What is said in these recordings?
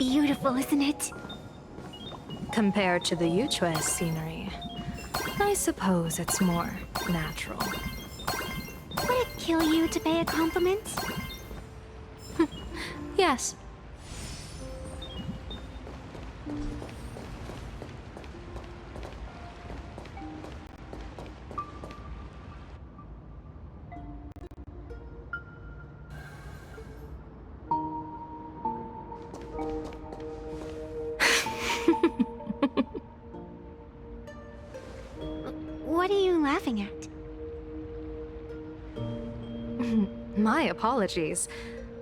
beautiful, isn't it? Compared to the Yuchue's scenery, I suppose it's more natural. Would it kill you to pay a compliment? Yes. What are you laughing at? My apologies.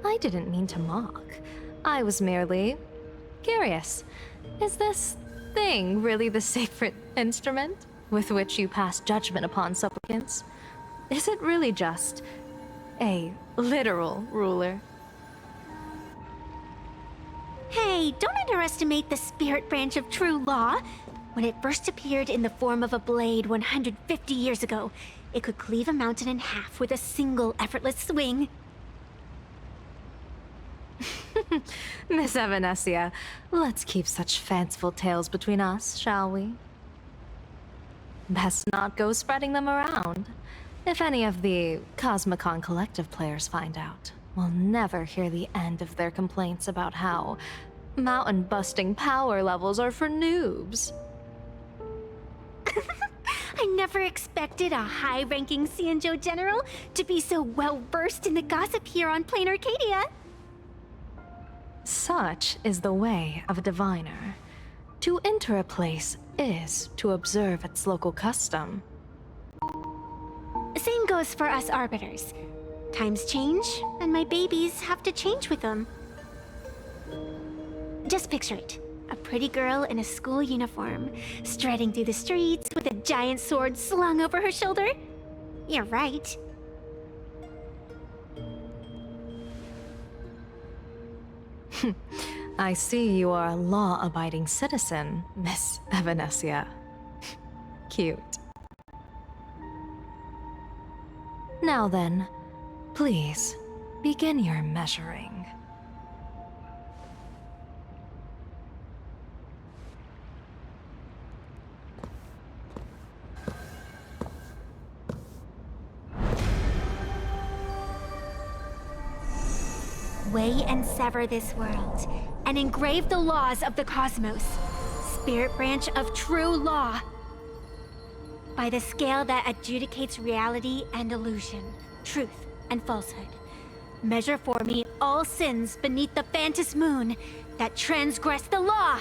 I didn't mean to mock. I was merely curious. Is this thing really the sacred instrument with which you pass judgment upon supplicants? Is it really just a literal ruler? Hey, don't underestimate the spirit branch of true law. When it first appeared in the form of a blade 150 years ago, it could cleave a mountain in half with a single effortless swing. Miss Evanesia, let's keep such fanciful tales between us, shall we? Best not go spreading them around. If any of the Cosmicon Collective players find out, we'll never hear the end of their complaints about how mountain-busting power levels are for noobs. I never expected a high-ranking Xianzhou general to be so well-versed in the gossip here on Plain Arcadia. Such is the way of a diviner. To enter a place is to observe its local custom. Same goes for us arbiters. Times change, and my babies have to change with them. Just picture it. A pretty girl in a school uniform, striding through the streets with a giant sword slung over her shoulder. You're right. I see you are a law-abiding citizen, Miss Evanesia. Cute. Now then, please, begin your measuring. Weigh and sever this world, and engrave the laws of the cosmos. Spirit branch of true law. By the scale that adjudicates reality and illusion, truth and falsehood. Measure for me all sins beneath the Phantom moon that transgress the law.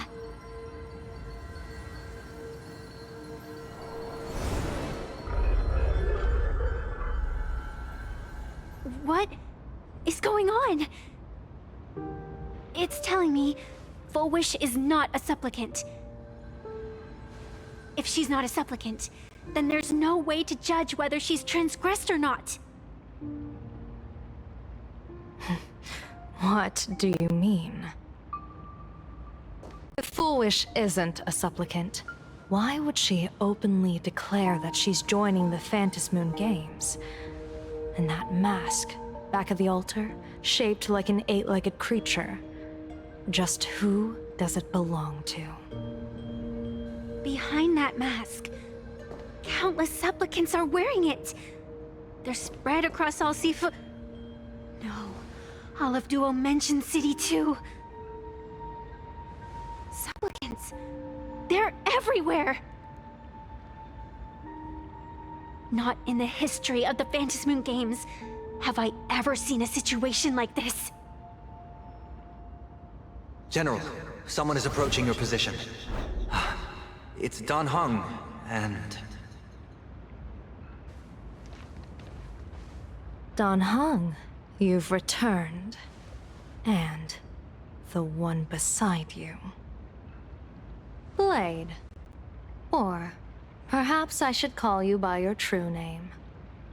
What is going on? It's telling me Fullwish is not a supplicant. If she's not a supplicant, then there's no way to judge whether she's transgressed or not. What do you mean? If Fullwish isn't a supplicant, why would she openly declare that she's joining the Phantom Moon Games? And that mask, back of the altar, shaped like an eight-legged creature. Just who does it belong to? Behind that mask, countless supplicants are wearing it. They're spread across all Sifu... No, all of Duo mentioned City too. Supplicants, they're everywhere. Not in the history of the Phantom Moon Games have I ever seen a situation like this. General, someone is approaching your position. It's Dan Heng, and... Dan Heng, you've returned. And the one beside you. Blade. Or perhaps I should call you by your true name.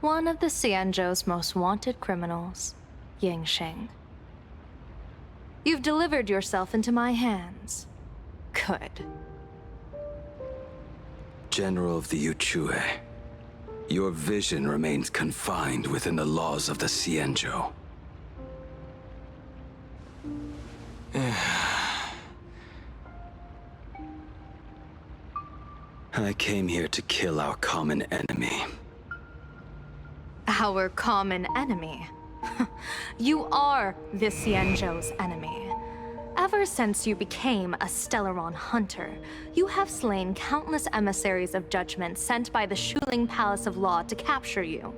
One of the Xianzhou's most wanted criminals, Yingxing. You've delivered yourself into my hands. Good. General of the Yuchue, your vision remains confined within the laws of the Xianzhou. I came here to kill our common enemy. Our common enemy? You are the Xianzhou's enemy. Ever since you became a Stellaron hunter, you have slain countless emissaries of judgment sent by the Shuling Palace of Law to capture you.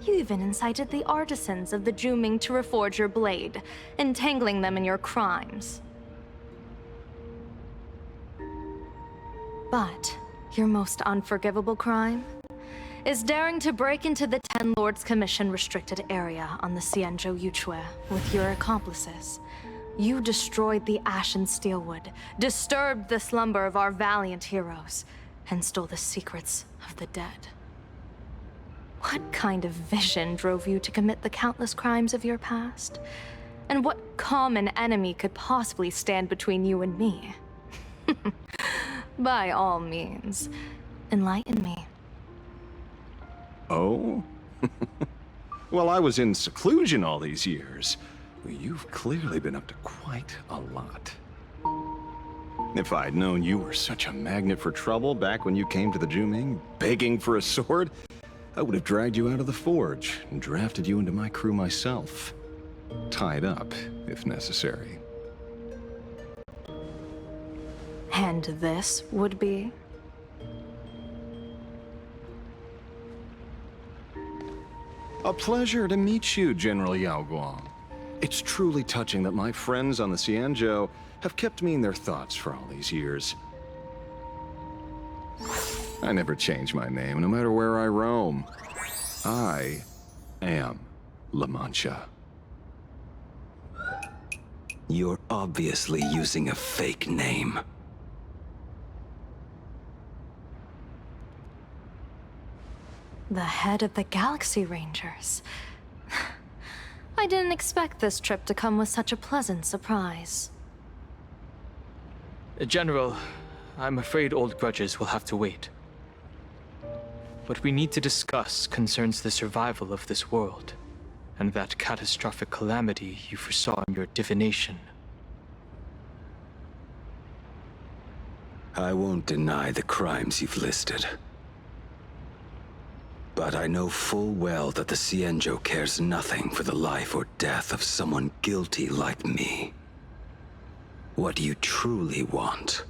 You even incited the artisans of the Juming to reforge your blade, entangling them in your crimes. But your most unforgivable crime is daring to break into the Ten Lords Commission restricted area on the Xianzhou Yuchue with your accomplices. You destroyed the Ashen Steelwood, disturbed the slumber of our valiant heroes, and stole the secrets of the dead. What kind of vision drove you to commit the countless crimes of your past? And what common enemy could possibly stand between you and me? By all means, enlighten me. Oh? Well, I was in seclusion all these years. Well, you've clearly been up to quite a lot. If I'd known you were such a magnet for trouble back when you came to the Juming, begging for a sword, I would have dragged you out of the forge and drafted you into my crew myself. Tied up, if necessary. And this would be? A pleasure to meet you, General Yao Guang. It's truly touching that my friends on the Xianzhou have kept me in their thoughts for all these years. I never change my name, no matter where I roam. I am La Mancha. You're obviously using a fake name. The head of the Galaxy Rangers. I didn't expect this trip to come with such a pleasant surprise. General, I'm afraid old grudges will have to wait. What we need to discuss concerns the survival of this world, and that catastrophic calamity you foresaw in your divination. I won't deny the crimes you've listed. But I know full well that the Xianzhou cares nothing for the life or death of someone guilty like me. What you truly want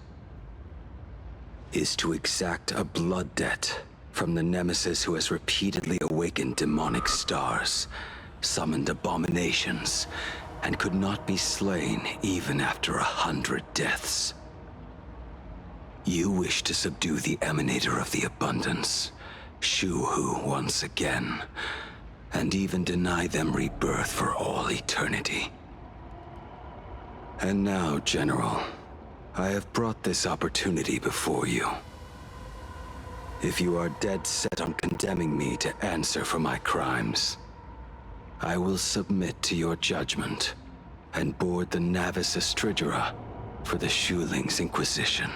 is to exact a blood debt from the nemesis who has repeatedly awakened demonic stars, summoned abominations, and could not be slain even after 100 deaths. You wish to subdue the Emanator of the Abundance, Shu-Hu once again, and even deny them rebirth for all eternity. And now, General, I have brought this opportunity before you. If you are dead set on condemning me to answer for my crimes, I will submit to your judgment and board the Navis Astridura for the Shuling's Inquisition.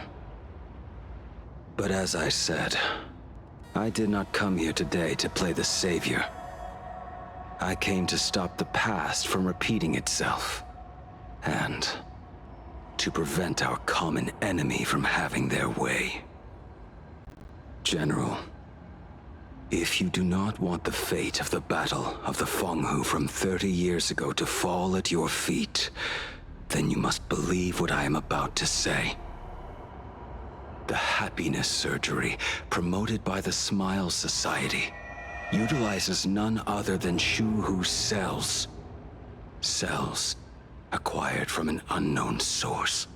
But as I said, I did not come here today to play the savior. I came to stop the past from repeating itself, and to prevent our common enemy from having their way. General, if you do not want the fate of the Battle of the Fenghu from 30 years ago to fall at your feet, then you must believe what I am about to say. The happiness surgery, promoted by the Smile Society, utilizes none other than Shu-Hu's cells. Cells acquired from an unknown source.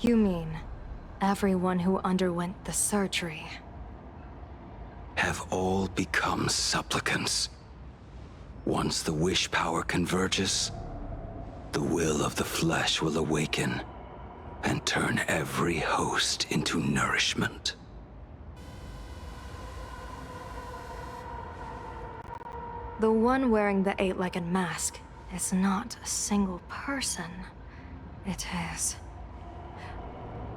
You mean everyone who underwent the surgery Have all become supplicants. Once the wish power converges, the will of the flesh will awaken and turn every host into nourishment. The one wearing the eight-legged mask is not a single person. It is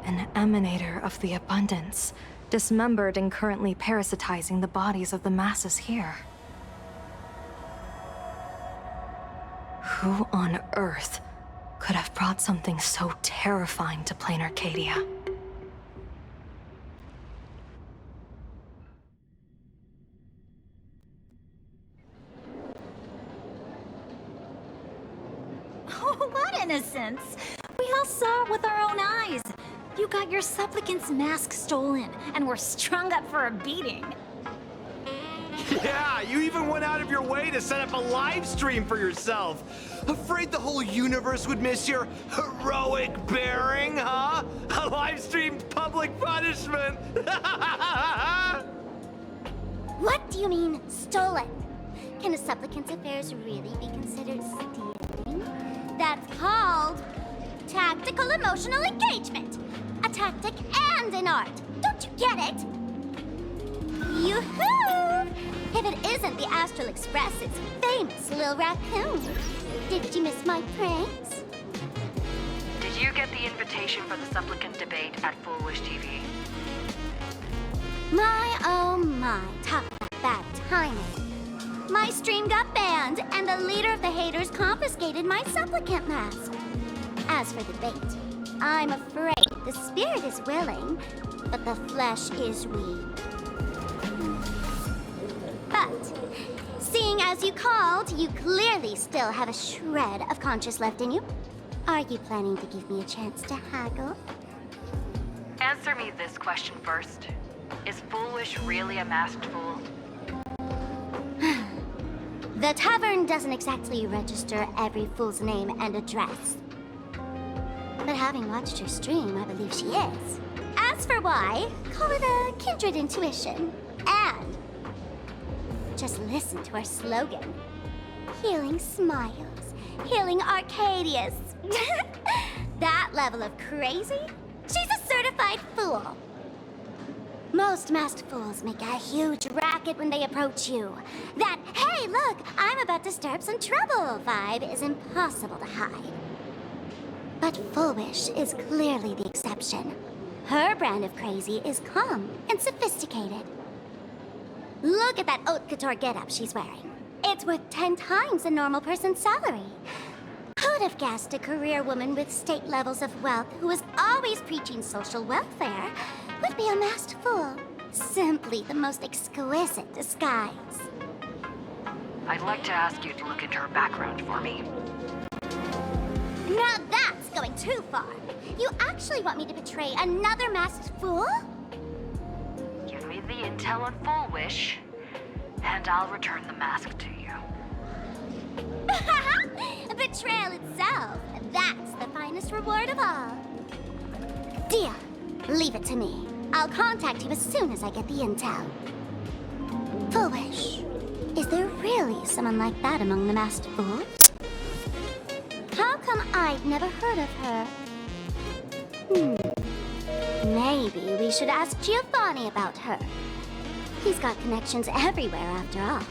an emanator of the abundance, dismembered and currently parasitizing the bodies of the masses here. Who on earth could have brought something so terrifying to plain Arcadia? Oh, what innocence! We all saw it with our own eyes. You got your supplicant's mask stolen, and were strung up for a beating. Yeah, you even went out of your way to set up a live stream for yourself. Afraid the whole universe would miss your heroic bearing, huh? A live streamed public punishment. What do you mean, stolen? Can a supplicant's affairs really be considered stealing? That's called tactical emotional engagement. A tactic and an art. Don't you get it? Yoo-hoo! If it isn't the Astral Express's famous Lil Raccoon. Did you miss my pranks? Did you get the invitation for the supplicant debate at Full Wish TV? My, oh my, talk about bad timing. My stream got banned, and the leader of the haters confiscated my supplicant mask. As for the bait, I'm afraid the spirit is willing, but the flesh is weak. But, seeing as you called, you clearly still have a shred of conscience left in you. Are you planning to give me a chance to haggle? Answer me this question first. Is Foolish really a masked fool? The tavern doesn't exactly register every fool's name and address. But having watched her stream, I believe she is. As for why, call it a kindred intuition. And just listen to our slogan. Healing smiles, healing Arcadius. That level of crazy? She's a certified fool. Most masked fools make a huge racket when they approach you. That, hey, look, I'm about to stir up some trouble vibe is impossible to hide. But Foolish is clearly the exception. Her brand of crazy is calm and sophisticated. Look at that haute couture getup she's wearing. It's worth 10 times a normal person's salary. Who'd have guessed a career woman with state levels of wealth who was always preaching social welfare would be a masked fool? Simply the most exquisite disguise. I'd like to ask you to look into her background for me. Now that's going too far. You actually want me to betray another masked fool? Give me the intel on Full Wish, and I'll return the mask to you. Betrayal itself. That's the finest reward of all. Deal. Leave it to me. I'll contact you as soon as I get the intel. Foolish. Is there really someone like that among the masked fools? How come I've never heard of her? Maybe we should ask Giovanni about her. He's got connections everywhere after all.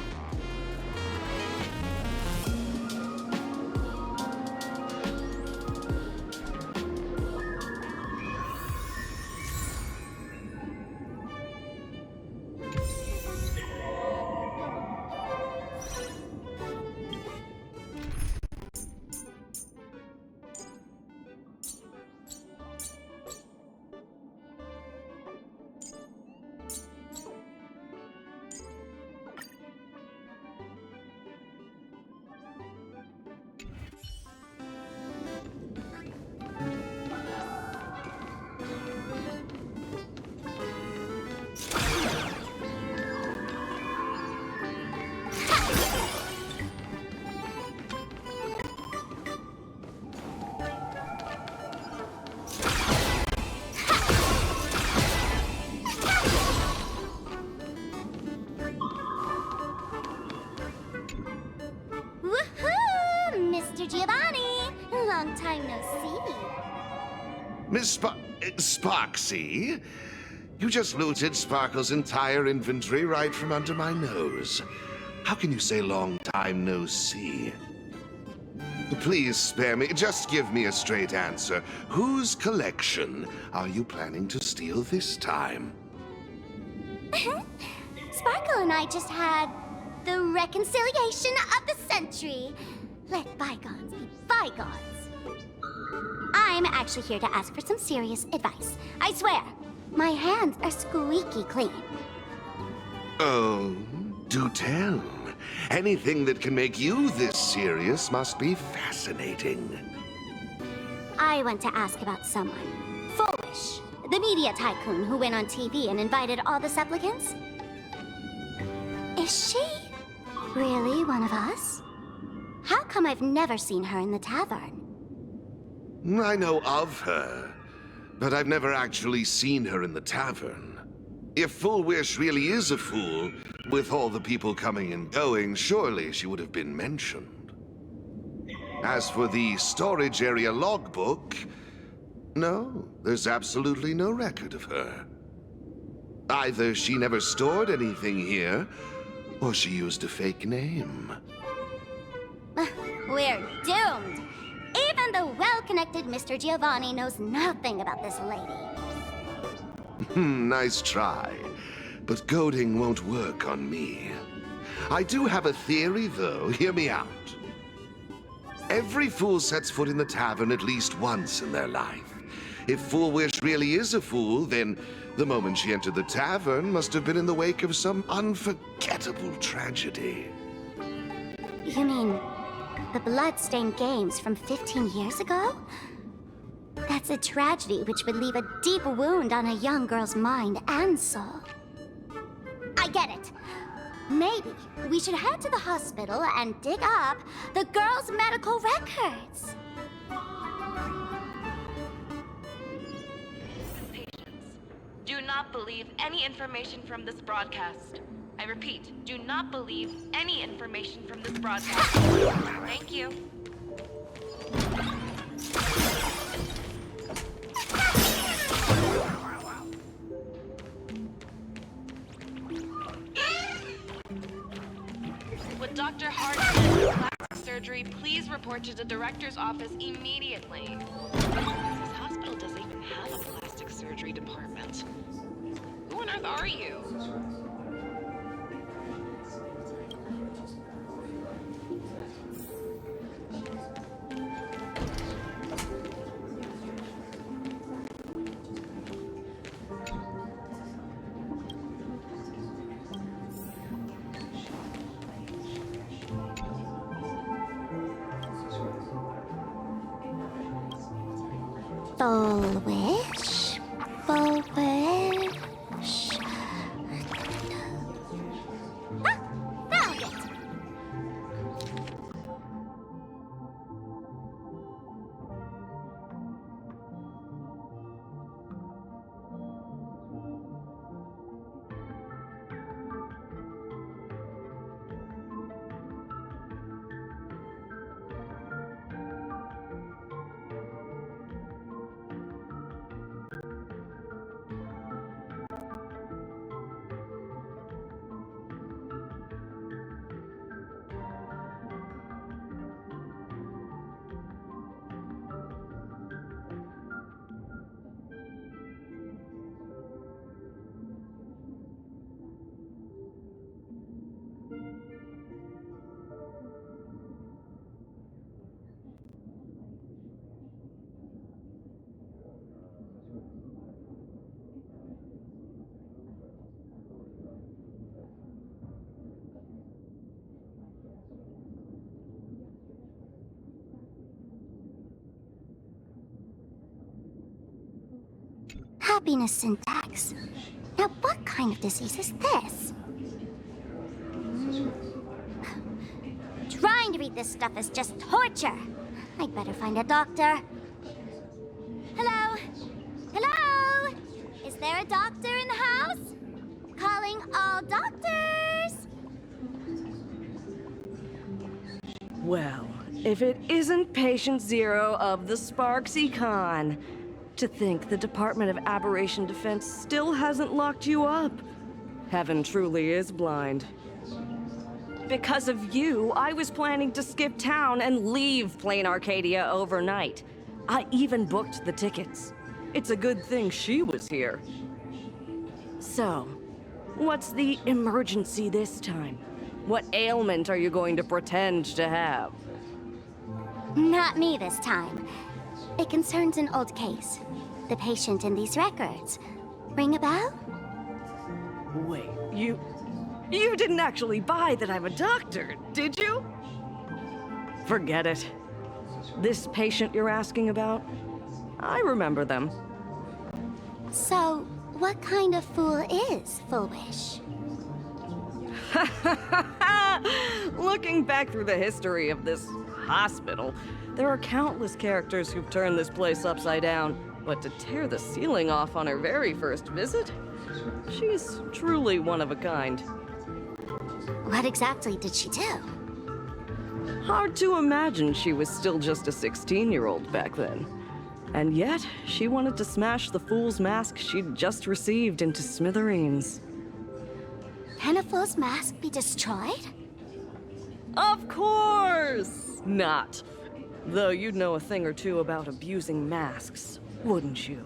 Long time no see. Miss Sparksy? You just looted Sparkle's entire inventory right from under my nose. How can you say long time no see? Please spare me. Just give me a straight answer. Whose collection are you planning to steal this time? Sparkle and I just had the reconciliation of the century. Let bygones be bygones. I'm actually here to ask for some serious advice. I swear, my hands are squeaky clean. Oh, do tell. Anything that can make you this serious must be fascinating. I want to ask about someone. Foolish, the media tycoon who went on TV and invited all the supplicants. Is she really one of us? How come I've never seen her in the tavern? I know of her, but I've never actually seen her in the tavern. If Full Wish really is a fool, with all the people coming and going, surely she would have been mentioned. As for the storage area logbook, no, there's absolutely no record of her. Either she never stored anything here, or she used a fake name. We're doomed. Even the well-connected Mr. Giovanni knows nothing about this lady. Nice try. But goading won't work on me. I do have a theory, though. Hear me out. Every fool sets foot in the tavern at least once in their life. If Full Wish really is a fool, then the moment she entered the tavern must have been in the wake of some unforgettable tragedy. You mean the blood-stained games from 15 years ago? That's a tragedy which would leave a deep wound on a young girl's mind and soul. I get it. Maybe we should head to the hospital and dig up the girl's medical records. Patients, do not believe any information from this broadcast. I repeat, do not believe any information from this broadcast. Thank you. Would Dr. Hart need plastic surgery, please report to the director's office immediately. This hospital doesn't even have a plastic surgery department. Who on earth are you? Full wish, full wish. Ah, found it! Happiness syntax. Now what kind of disease is this? Trying to read this stuff is just torture. I'd better find a doctor. Hello? Hello? Is there a doctor in the house? Calling all doctors! Well, if it isn't Patient Zero of the Sparksy Con. To think the Department of Aberration Defense still hasn't locked you up. Heaven truly is blind. Because of you, I was planning to skip town and leave Plain Arcadia overnight. I even booked the tickets. It's a good thing she was here. So, what's the emergency this time? What ailment are you going to pretend to have? Not me this time. It concerns an old case. The patient in these records. Ring a bell? Wait, you didn't actually buy that I'm a doctor, did you? Forget it. This patient you're asking about? I remember them. So, what kind of fool is Foolish? Looking back through the history of this hospital, there are countless characters who've turned this place upside down. But to tear the ceiling off on her very first visit? She's truly one of a kind. What exactly did she do? Hard to imagine she was still just a 16-year-old back then. And yet, she wanted to smash the fool's mask she'd just received into smithereens. Can a fool's mask be destroyed? Of course not! Though you'd know a thing or two about abusing masks, wouldn't you?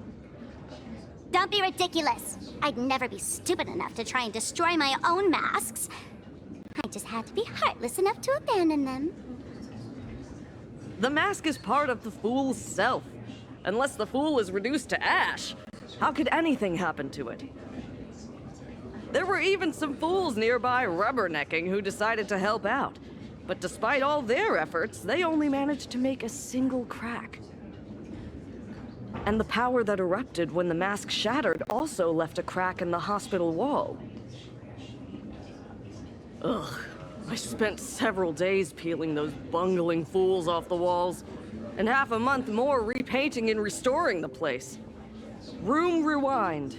Don't be ridiculous! I'd never be stupid enough to try and destroy my own masks. I just had to be heartless enough to abandon them. The mask is part of the fool's self. Unless the fool is reduced to ash, how could anything happen to it? There were even some fools nearby rubbernecking who decided to help out. But despite all their efforts, they only managed to make a single crack. And the power that erupted when the mask shattered also left a crack in the hospital wall. Ugh, I spent several days peeling those bungling fools off the walls, and half a month more repainting and restoring the place. Room rewind.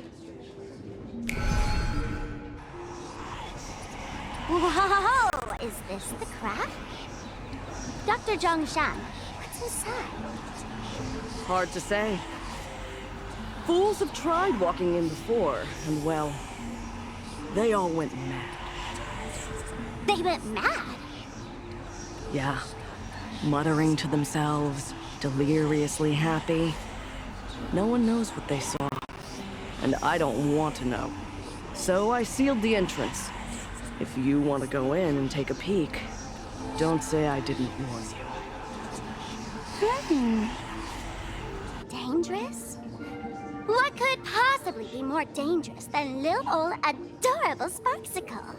Whoa! Is this the crack? Dr. Zhongshan, what's inside? Hard to say. Fools have tried walking in before, and well, they all went mad. They went mad? Yeah. Muttering to themselves, deliriously happy. No one knows what they saw, and I don't want to know. So I sealed the entrance. If you want to go in and take a peek, don't say I didn't warn you. Dangerous? What could possibly be more dangerous than little old adorable Sparksicle?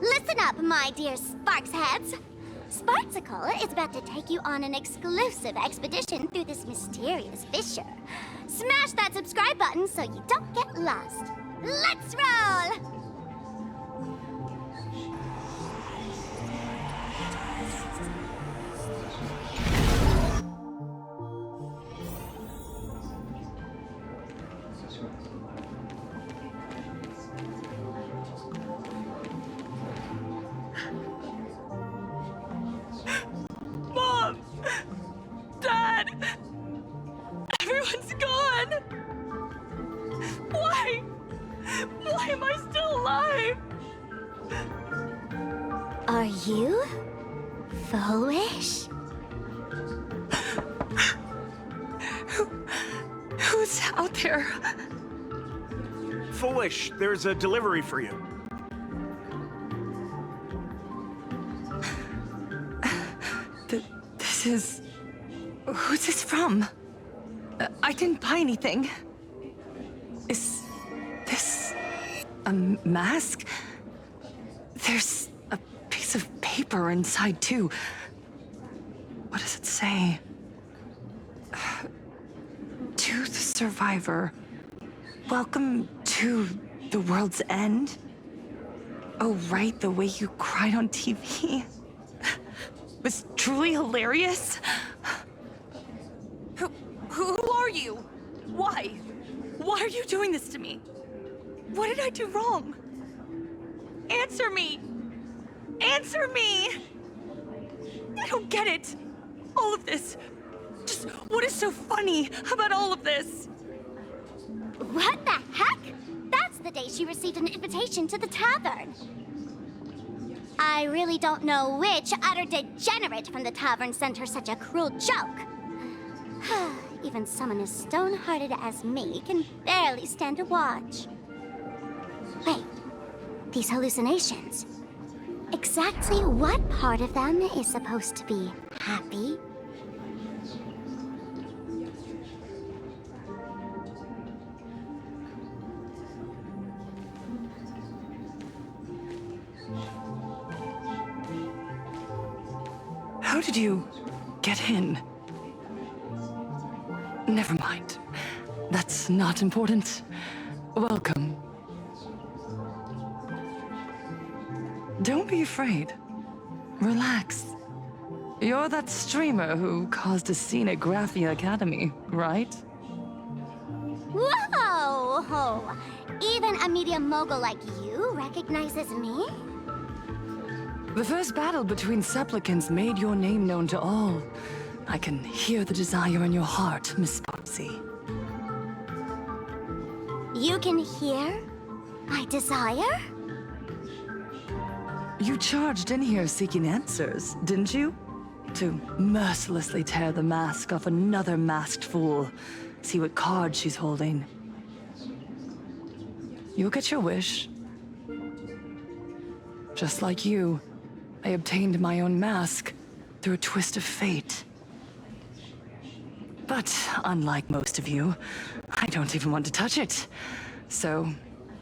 Listen up, my dear Sparks heads. Sparksicle is about to take you on an exclusive expedition through this mysterious fissure. Smash that subscribe button so you don't get lost. Let's roll! Mom! Dad! Everyone's gone! Why? Why am I still alive? Are you foolish? Who's out there? Foolish, there's a delivery for you. This is... Who's this from? I didn't buy anything. Is this a mask? There's a piece of paper inside, too. What does it say? To the survivor, welcome to the world's end. Oh, right, the way you cried on TV was truly hilarious. Who are you? Why? Why are you doing this to me? What did I do wrong? Answer me! Answer me! I don't get it. All of this. Just what is so funny about all of this? What the heck? That's the day she received an invitation to the tavern. I really don't know which utter degenerate from the tavern sent her such a cruel joke. Even someone as stone-hearted as me can barely stand to watch. Wait, these hallucinations. Exactly what part of them is supposed to be happy How did you get in? Never mind. That's not important. Welcome. Don't be afraid. Relax. You're that streamer who caused a scene at Graphia Academy, right? Whoa! Even a media mogul like you recognizes me? The first battle between supplicants made your name known to all. I can hear the desire in your heart, Miss Popsy. You can hear my desire? You charged in here seeking answers, didn't you? To mercilessly tear the mask off another masked fool. See what card she's holding. You'll get your wish. Just like you, I obtained my own mask through a twist of fate. But unlike most of you, I don't even want to touch it. So,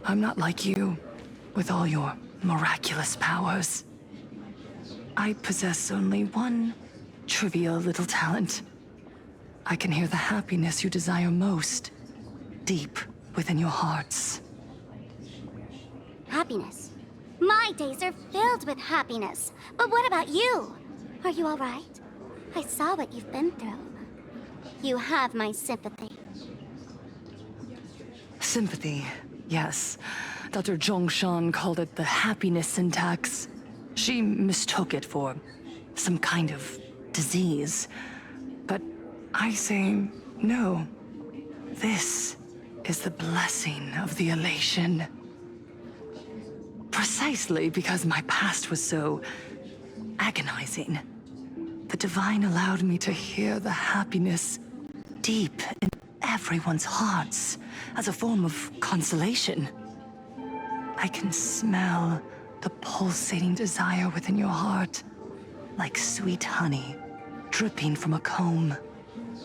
I'm not like you, with all your miraculous powers. I possess only one trivial little talent. I can hear the happiness you desire most, deep within your hearts. Happiness. My days are filled with happiness. But what about you? Are you all right? I saw what you've been through. You have my sympathy. Sympathy, yes. Dr. Zhongshan called it the happiness syntax. She mistook it for some kind of disease. But I say no. This is the blessing of the elation. Precisely because my past was so agonizing. The Divine allowed me to hear the happiness deep in everyone's hearts as a form of consolation. I can smell the pulsating desire within your heart, like sweet honey dripping from a comb.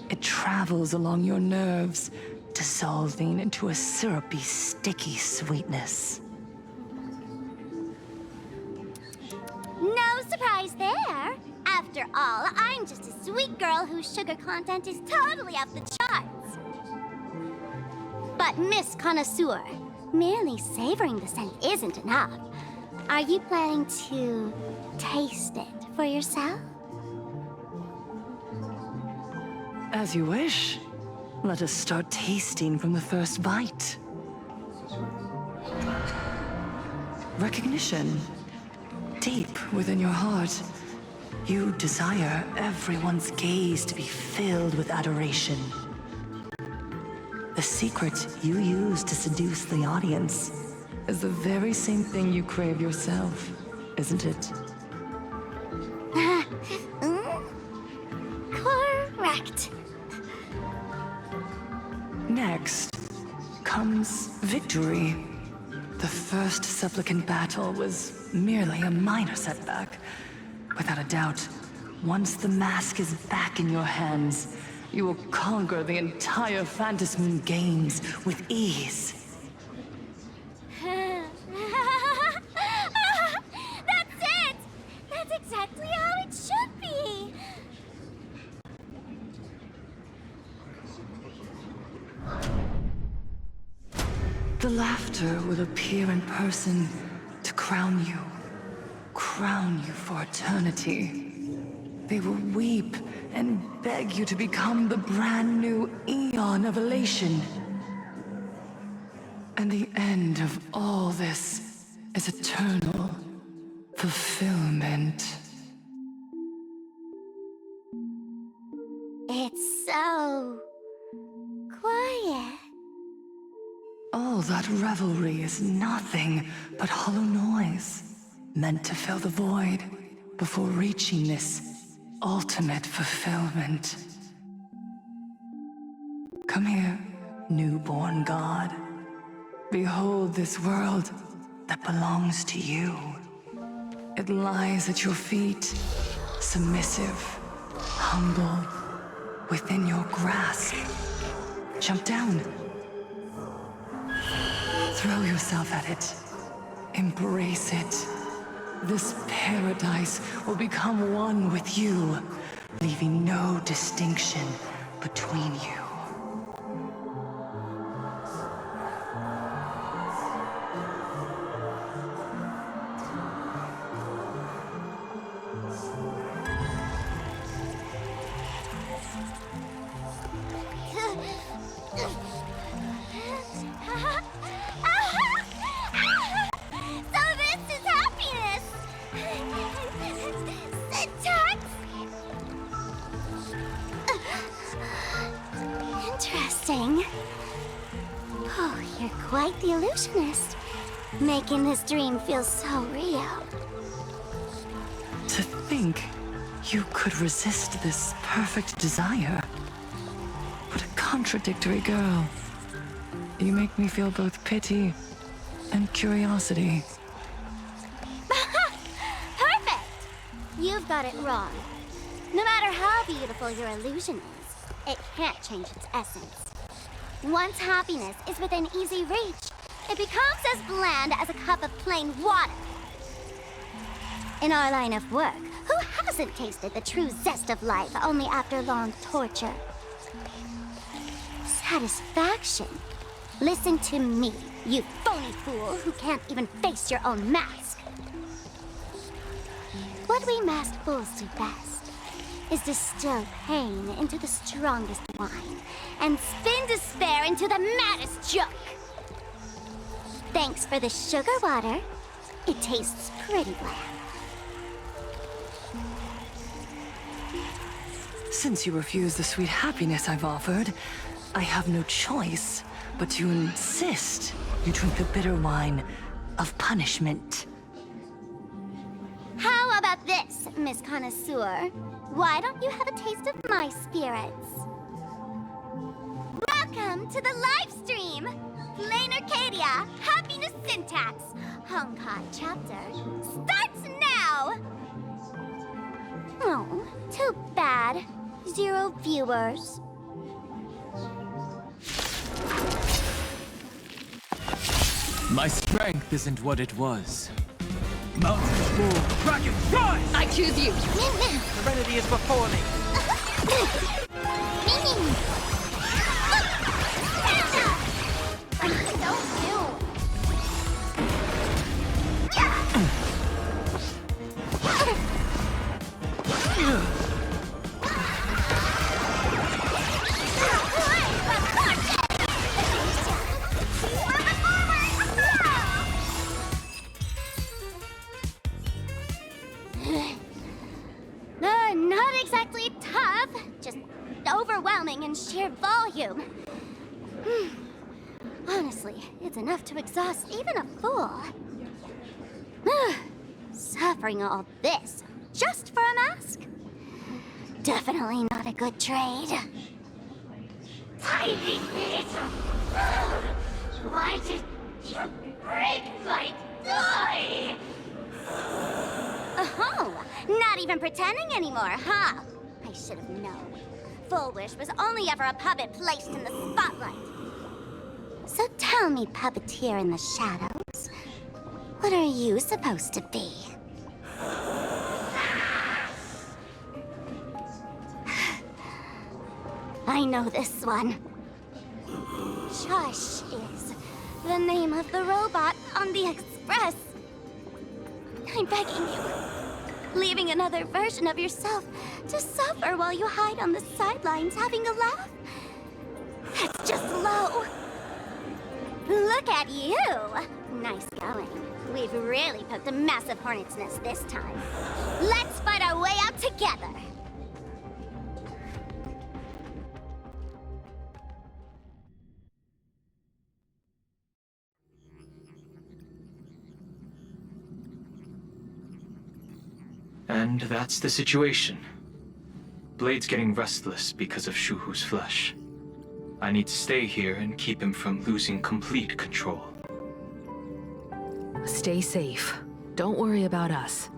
It travels along your nerves, dissolving into a syrupy, sticky sweetness. No surprise there. After all, I'm just a sweet girl whose sugar content is totally off the charts. But Miss Connoisseur, merely savoring the scent isn't enough. Are you planning to taste it for yourself? As you wish. Let us start tasting from the first bite. Recognition. Deep within your heart, you desire everyone's gaze to be filled with adoration. The secret you use to seduce the audience is the very same thing you crave yourself, isn't it? Correct. Next comes victory. The first supplicant battle was merely a minor setback. Without a doubt, once the mask is back in your hands, you will conquer the entire Phantasmoon games with ease. That's it! That's exactly how it should be! The laughter will appear in person to crown you for eternity. They will weep and beg you to become the brand new Eon of Elation. And the end of all this is eternal fulfillment. It's so quiet. All that revelry is nothing but hollow noise, meant to fill the void before reaching this ultimate fulfillment. Come here, newborn god. Behold this world that belongs to you. It lies at your feet, submissive, humble, within your grasp. Jump down. Throw yourself at it. Embrace it. This paradise will become one with you, leaving no distinction between you. Interesting. Oh, you're quite the illusionist, making this dream feel so real. To think you could resist this perfect desire. What a contradictory girl. You make me feel both pity and curiosity. Perfect! You've got it wrong. No matter how beautiful your illusion is, it can't change its essence. Once happiness is within easy reach, it becomes as bland as a cup of plain water. In our line of work, who hasn't tasted the true zest of life only after long torture? Satisfaction? Listen to me, you phony fool who can't even face your own mask. What we masked fools do best is distill pain into the strongest wine and spin despair into the maddest joke. Thanks for the sugar water. It tastes pretty bland. Since you refuse the sweet happiness I've offered, I have no choice but to insist you drink the bitter wine of punishment. How about this, Miss Connoisseur? Why don't you have a taste of my spirits? Welcome to the live stream! Plain Arcadia, Happiness Syntax, Hong Kong chapter, starts now! Oh, too bad. 0 viewers. My strength isn't what it was. Mountains roar, dragon rise! I choose you! Serenity is before me! Not exactly tough, just overwhelming in sheer volume. Honestly, it's enough to exhaust even a fool. Suffering all this just for a mask? Definitely not a good trade. Tiny little fool! Why did you break my toy? Oh, not even pretending anymore, huh? I should have known. Full Wish was only ever a puppet placed in the spotlight. So tell me, puppeteer in the shadows, what are you supposed to be? I know this one. Shush is the name of the robot on the express. I'm begging you. Leaving another version of yourself to suffer while you hide on the sidelines having a laugh? That's just low. Look at you. Nice going. We've really poked a massive hornet's nest this time. Let's fight our way out together. And that's the situation. Blade's getting restless because of Shuhu's flesh. I need to stay here and keep him from losing complete control. Stay safe. Don't worry about us.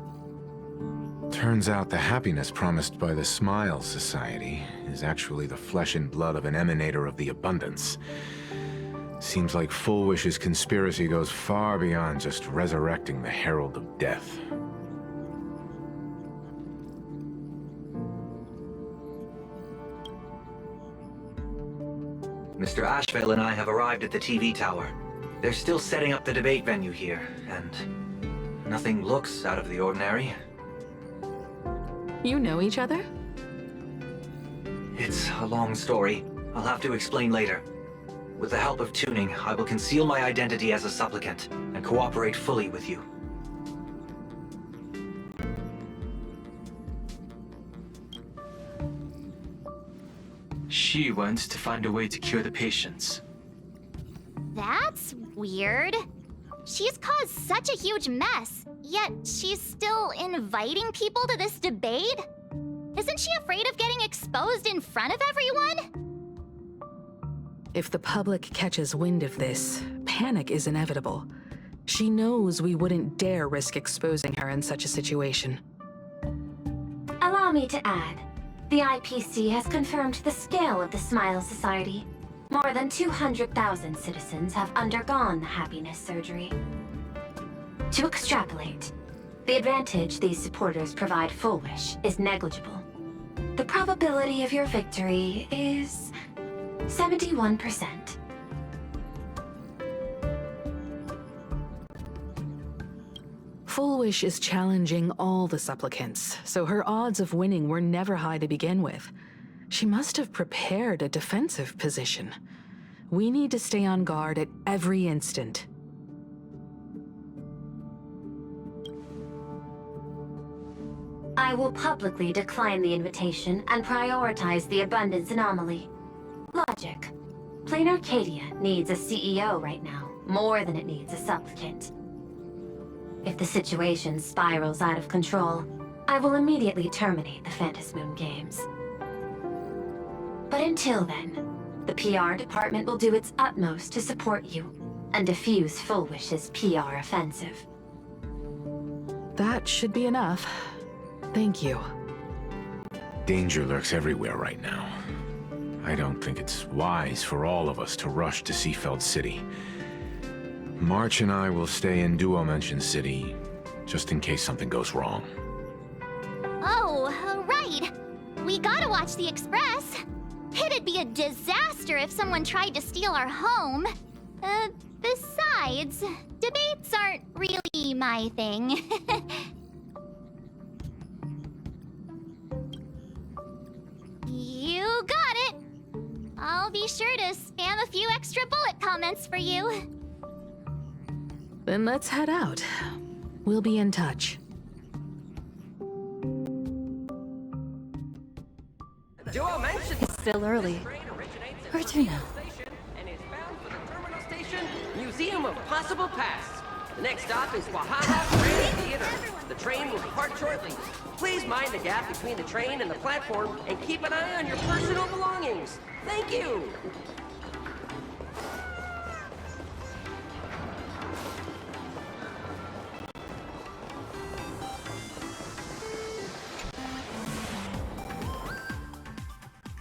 Turns out the happiness promised by the Smile Society is actually the flesh and blood of an emanator of the abundance. Seems like Full Wish's conspiracy goes far beyond just resurrecting the Herald of Death. Mr. Ashvale and I have arrived at the TV tower. They're still setting up the debate venue here, and nothing looks out of the ordinary. You know each other? It's a long story. I'll have to explain later. With the help of tuning, I will conceal my identity as a supplicant and cooperate fully with you. She went to find a way to cure the patients. That's weird. She's caused such a huge mess, yet she's still inviting people to this debate? Isn't she afraid of getting exposed in front of everyone? If the public catches wind of this, panic is inevitable. She knows we wouldn't dare risk exposing her in such a situation. Allow me to add, the IPC has confirmed the scale of the Smile Society. More than 200,000 citizens have undergone the happiness surgery. To extrapolate, the advantage these supporters provide Full Wish is negligible. The probability of your victory is 71%. Full Wish is challenging all the supplicants, so her odds of winning were never high to begin with. She must have prepared a defensive position. We need to stay on guard at every instant. I will publicly decline the invitation and prioritize the abundance anomaly. Logic. Plain Arcadia needs a CEO right now, more than it needs a supplicant. If the situation spirals out of control, I will immediately terminate the Phantasmoon Games. But until then, the PR department will do its utmost to support you and defuse Full Wish's PR offensive. That should be enough. Thank you. Danger lurks everywhere right now. I don't think it's wise for all of us to rush to Seafeld City. March and I will stay in Duo Mansion City, just in case something goes wrong. Oh, right. We gotta watch the Express. It'd be a disaster if someone tried to steal our home. Besides, debates aren't really my thing. You got it. I'll be sure to spam a few extra bullet comments for you. Then let's head out. We'll be in touch. Duo Mansion. It's still early. Where to now? And is bound for the terminal station Museum of Possible Pasts. The next stop is Wahaha Grand Theater. The train will depart shortly. Please mind the gap between the train and the platform and keep an eye on your personal belongings. Thank you.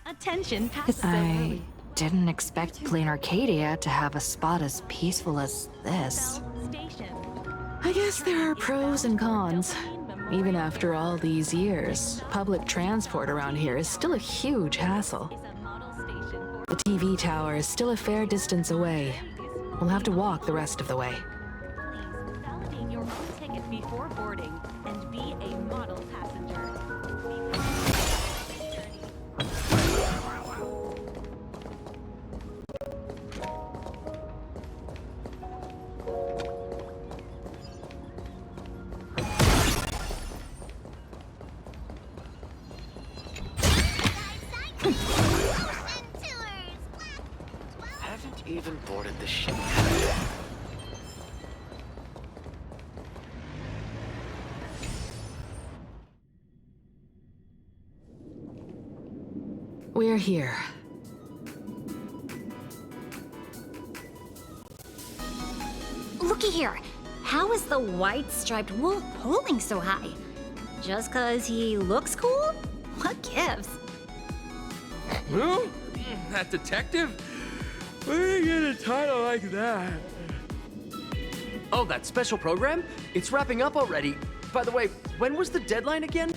Attention, I didn't expect Plain Arcadia to have a spot as peaceful as this. I guess there are pros and cons. Even after all these years, public transport around here is still a huge hassle. The TV tower is still a fair distance away. We'll have to walk the rest of the way. Validate your own ticket before boarding and be a model passenger. Haven't even boarded the ship. We're here. Looky here. How is the white striped wolf pulling so high? Just 'cause he looks cool? What gives? Who? That detective? Where did you get a title like that? Oh, that special program? It's wrapping up already. By the way, when was the deadline again?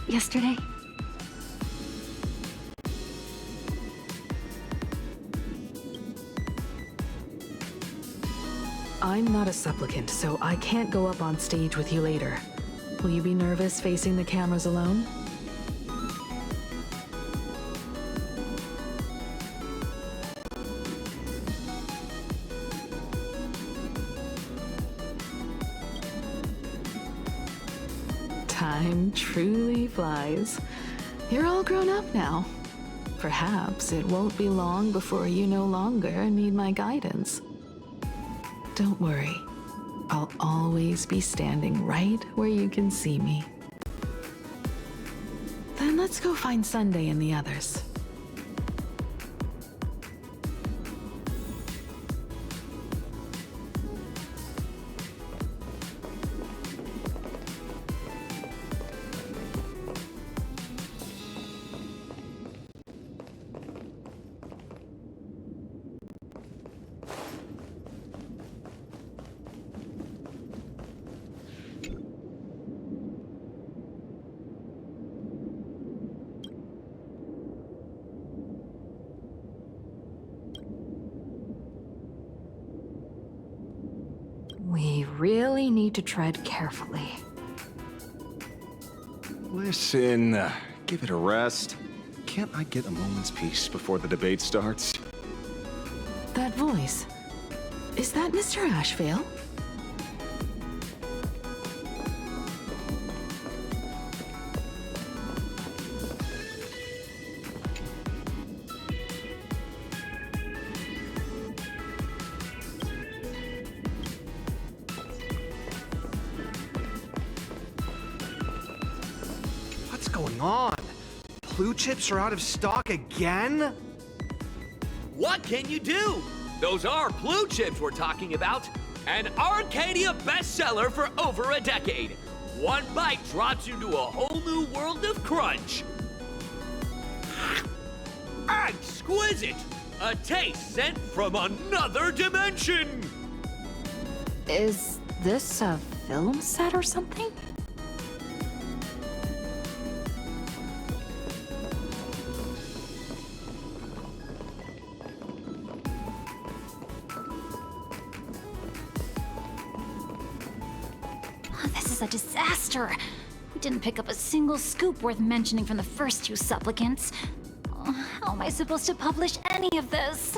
Yesterday? I'm not a supplicant, so I can't go up on stage with you later. Will you be nervous facing the cameras alone? Time truly flies. You're all grown up now. Perhaps it won't be long before you no longer need my guidance. Don't worry. I'll always be standing right where you can see me. Then let's go find Sunday and the others. We really need to tread carefully. Listen, give it a rest. Can't I get a moment's peace before the debate starts? That voice. Is that Mr. Ashvale? What's going on? Blue chips are out of stock again? What can you do? Those are blue chips we're talking about. An Arcadia bestseller for over a decade. One bite drops you into a whole new world of crunch. Exquisite! A taste sent from another dimension! Is this a film set or something? This is a disaster. We didn't pick up a single scoop worth mentioning from the first two supplicants. How am I supposed to publish any of this?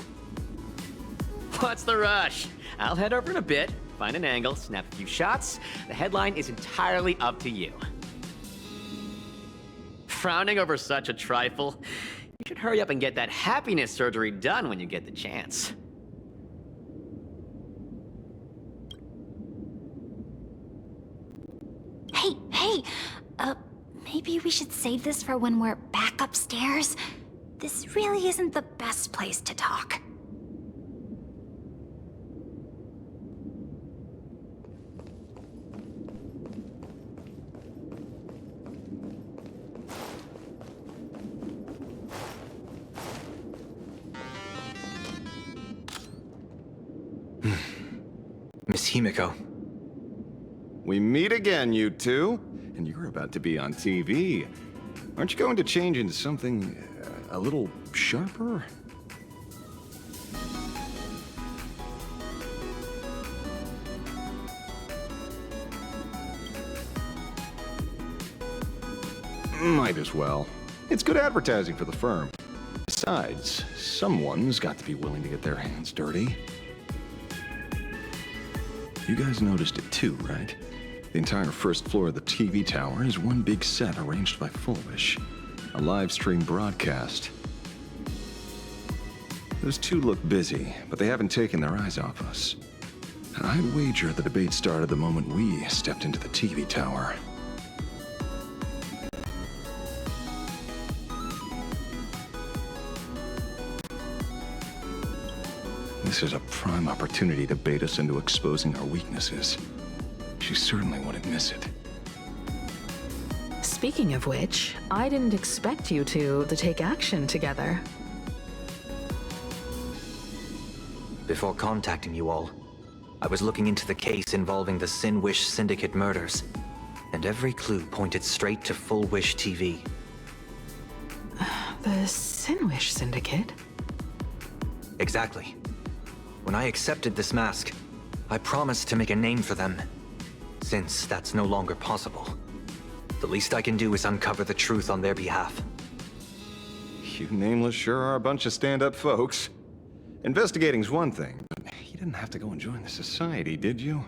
What's the rush? I'll head over in a bit, find an angle, snap a few shots. The headline is entirely up to you. Frowning over such a trifle? You should hurry up and get that happiness surgery done when you get the chance. Hey, maybe we should save this for when we're back upstairs? This really isn't the best place to talk. Miss Himiko. We meet again, you two. And you're about to be on TV. Aren't you going to change into something a little sharper? Might as well. It's good advertising for the firm. Besides, someone's got to be willing to get their hands dirty. You guys noticed it too, right? The entire first floor of the TV tower is one big set arranged by Foolish. A live stream broadcast. Those two look busy, but they haven't taken their eyes off us. I'd wager the debate started the moment we stepped into the TV tower. This is a prime opportunity to bait us into exposing our weaknesses. She certainly wouldn't miss it. Speaking of which, I didn't expect you two to take action together. Before contacting you all, I was looking into the case involving the Sin Wish Syndicate murders, and every clue pointed straight to Full Wish TV. The Sin Wish Syndicate? Exactly. When I accepted this mask, I promised to make a name for them. Since that's no longer possible, the least I can do is uncover the truth on their behalf. You nameless sure are a bunch of stand-up folks. Investigating's one thing, but you didn't have to go and join the society, did you?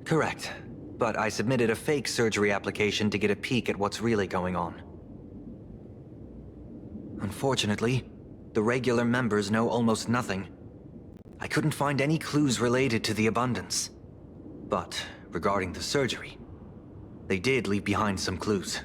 Correct. But I submitted a fake surgery application to get a peek at what's really going on. Unfortunately, the regular members know almost nothing. I couldn't find any clues related to the abundance. But regarding the surgery, they did leave behind some clues.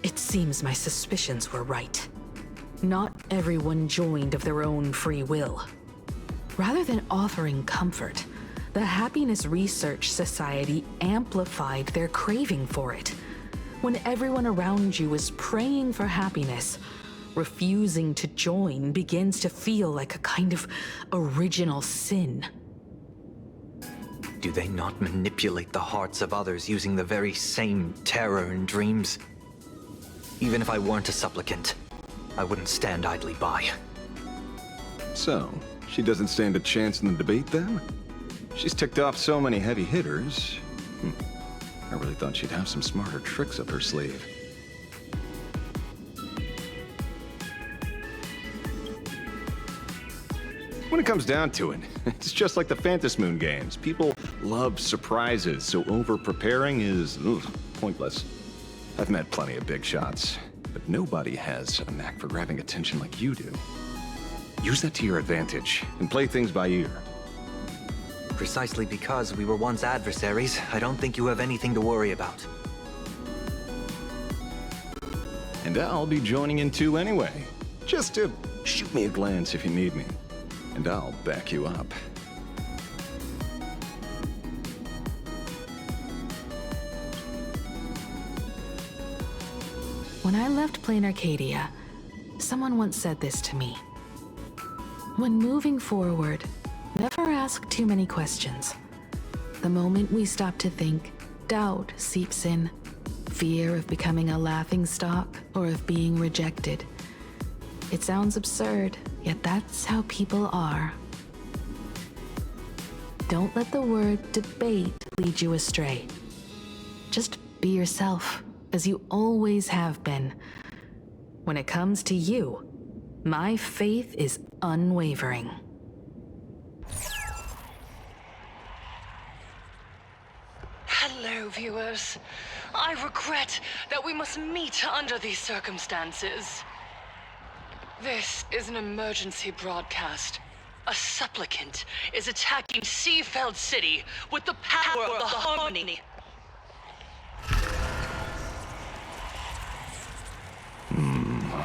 It seems my suspicions were right. Not everyone joined of their own free will. Rather than offering comfort, the Happiness Research Society amplified their craving for it. When everyone around you is praying for happiness, refusing to join begins to feel like a kind of original sin. Do they not manipulate the hearts of others using the very same terror and dreams? Even if I weren't a supplicant, I wouldn't stand idly by. So, she doesn't stand a chance in the debate then? She's ticked off so many heavy hitters. I really thought she'd have some smarter tricks up her sleeve. When it comes down to it, it's just like the Phantom Moon games. People love surprises, so over-preparing is pointless. I've met plenty of big shots, but nobody has a knack for grabbing attention like you do. Use that to your advantage, and play things by ear. Precisely because we were once adversaries, I don't think you have anything to worry about. And I'll be joining in too anyway. Just to shoot me a glance if you need me, and I'll back you up. When I left Plain Arcadia, someone once said this to me. When moving forward, never ask too many questions. The moment we stop to think, doubt seeps in. Fear of becoming a laughingstock or of being rejected. It sounds absurd, yet that's how people are. Don't let the word debate lead you astray. Just be yourself, as you always have been. When it comes to you, my faith is unwavering. Hello, viewers. I regret that we must meet under these circumstances. This is an emergency broadcast. A supplicant is attacking Seafeld City with the power of the Harmony.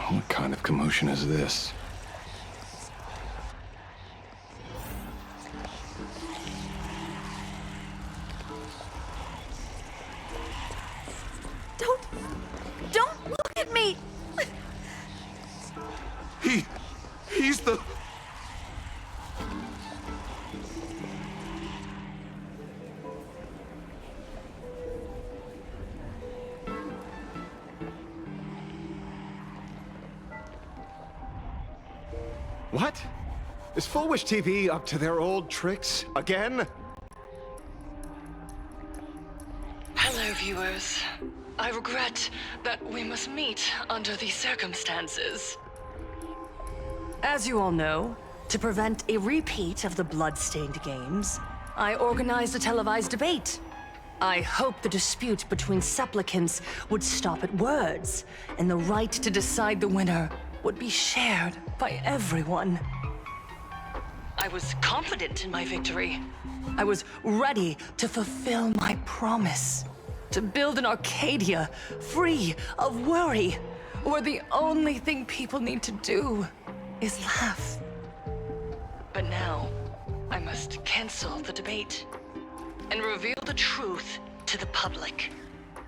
What kind of commotion is this? Don't look at me! He's the... What? Is Full Wish TV up to their old tricks again? Hello, viewers. I regret that we must meet under these circumstances. As you all know, to prevent a repeat of the blood-stained games, I organized a televised debate. I hoped the dispute between supplicants would stop at words, and the right to decide the winner would be shared by everyone. I was confident in my victory. I was ready to fulfill my promise. To build an Arcadia free of worry, where the only thing people need to do is laugh. But now, I must cancel the debate and reveal the truth to the public.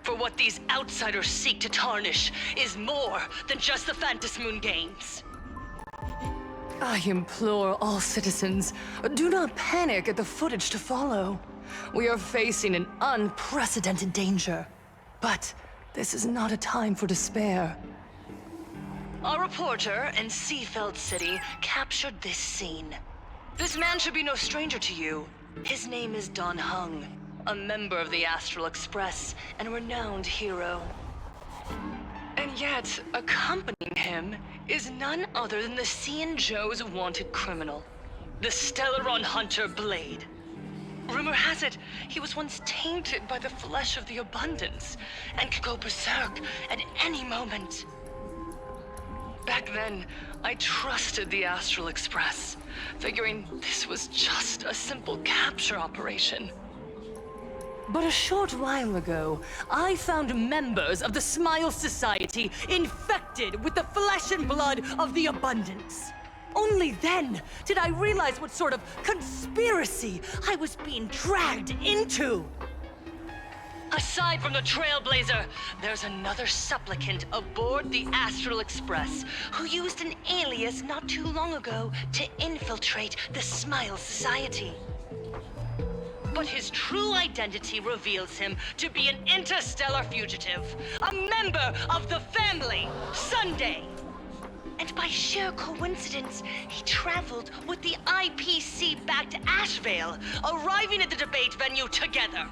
For what these outsiders seek to tarnish is more than just the Phantom Moon games. I implore all citizens, do not panic at the footage to follow. We are facing an unprecedented danger. But this is not a time for despair. Our reporter in Seafeld City captured this scene. This man should be no stranger to you. His name is Don Hung, a member of the Astral Express and a renowned hero. And yet, accompanying him is none other than the Cian Joe's wanted criminal, the Stellaron hunter Blade. Rumor has it, he was once tainted by the flesh of the Abundance and could go berserk at any moment. Back then, I trusted the Astral Express, figuring this was just a simple capture operation. But a short while ago, I found members of the Smile Society infected with the flesh and blood of the Abundance. Only then did I realize what sort of conspiracy I was being dragged into. Aside from the Trailblazer, there's another supplicant aboard the Astral Express who used an alias not too long ago to infiltrate the Smile Society. But his true identity reveals him to be an interstellar fugitive, a member of the family, Sunday. And by sheer coincidence, he traveled with the IPC-backed Ashvale, arriving at the debate venue together.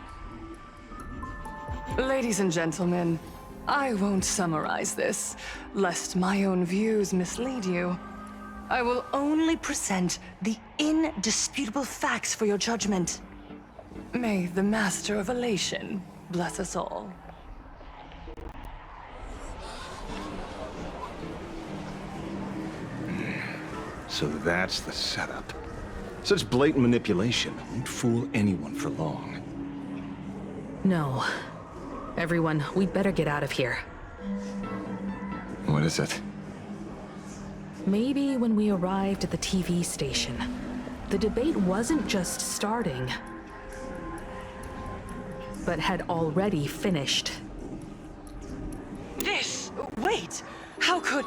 Ladies and gentlemen, I won't summarize this, lest my own views mislead you. I will only present the indisputable facts for your judgment. May the Master of Elation bless us all. So that's the setup. Such blatant manipulation won't fool anyone for long. No. Everyone, we'd better get out of here. What is it? Maybe when we arrived at the TV station, the debate wasn't just starting, but had already finished. Wait! How could...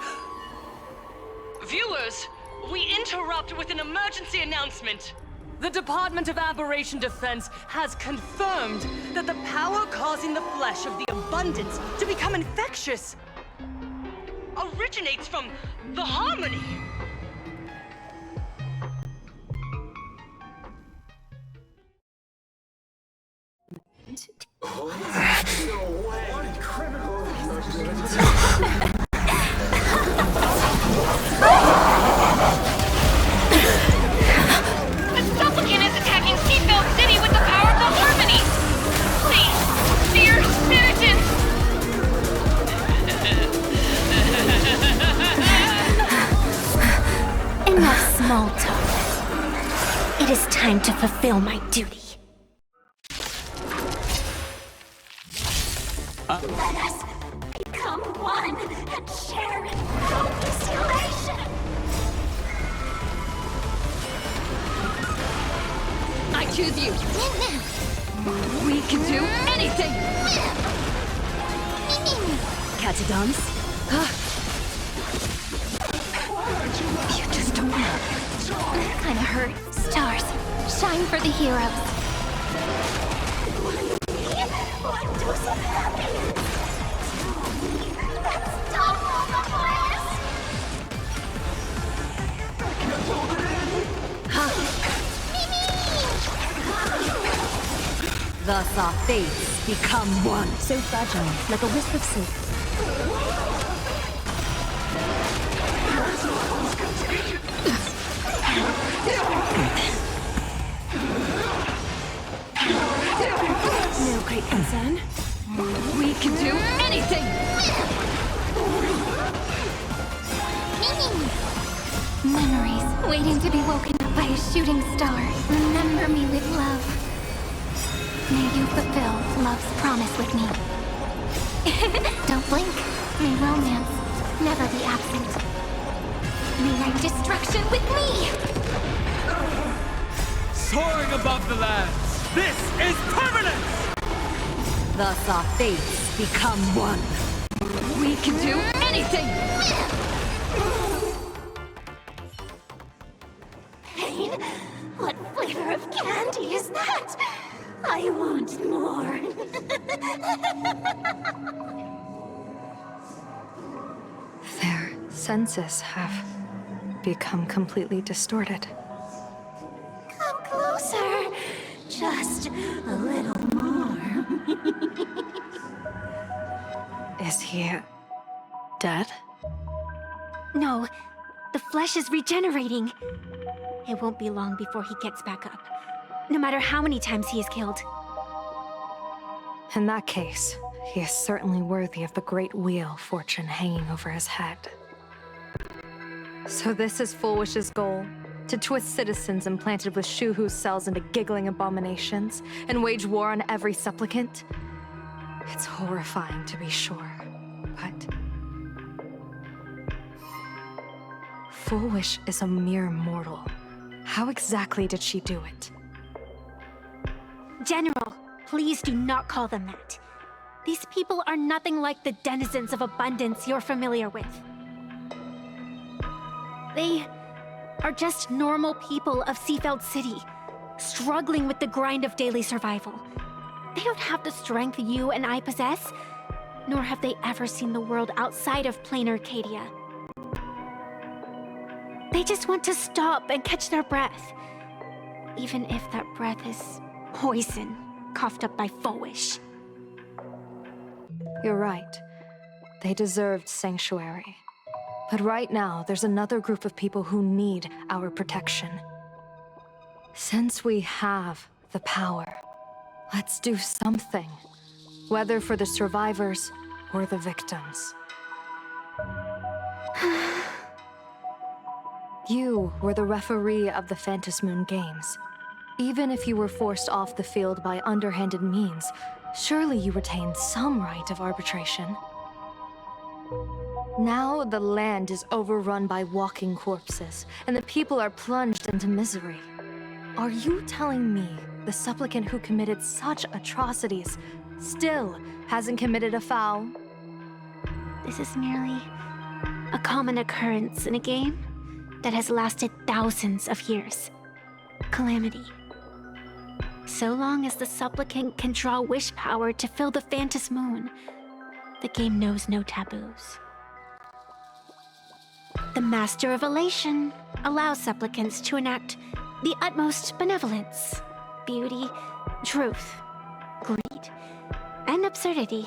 Viewers, we interrupt with an emergency announcement. The Department of Aberration Defense has confirmed that the power causing the flesh of the Abundance to become infectious originates from the Harmony. Enough small talk. It is time to fulfill my duty. Let us become one and share this elation. I choose you. We can do anything. Catadons? You just don't know. Kinda hurt. Stars, shine for the heroes. One dose of happiness. Let's stop all the bliss. Thus our fates become one. So fragile, like a wisp of silk. No great concern. We can do anything! Memories waiting to be woken up by a shooting star. Remember me with love. May you fulfill love's promise with me. Don't blink. May romance never be absent. May write destruction with me! Soaring above the lands, this is permanence! Thus our fates become one. We can do anything! Pain? What flavor of candy is that? I want more. Their senses have become completely distorted. Come closer. Just a little more. Is he dead? No, the flesh is regenerating. It won't be long before he gets back up, no matter how many times he is killed. In that case, he is certainly worthy of the great wheel fortune hanging over his head. So this is Fullwish's goal? To twist citizens implanted with Shuhu's cells into giggling abominations, and wage war on every supplicant? It's horrifying to be sure, but... Fullwish is a mere mortal. How exactly did she do it? General, please do not call them that. These people are nothing like the denizens of abundance you're familiar with. They are just normal people of Seafeld City, struggling with the grind of daily survival. They don't have the strength you and I possess, nor have they ever seen the world outside of plain Arcadia. They just want to stop and catch their breath, even if that breath is poison coughed up by Fullwish. You're right. They deserved sanctuary. But right now, there's another group of people who need our protection. Since we have the power, let's do something. Whether for the survivors or the victims. You were the referee of the Phantom Moon Games. Even if you were forced off the field by underhanded means, surely you retained some right of arbitration. Now the land is overrun by walking corpses, and the people are plunged into misery. Are you telling me the supplicant who committed such atrocities still hasn't committed a foul? This is merely a common occurrence in a game that has lasted thousands of years. Calamity. So long as the supplicant can draw wish power to fill the Phantom Moon, the game knows no taboos. The Master of Elation allows supplicants to enact the utmost benevolence, beauty, truth, greed, and absurdity,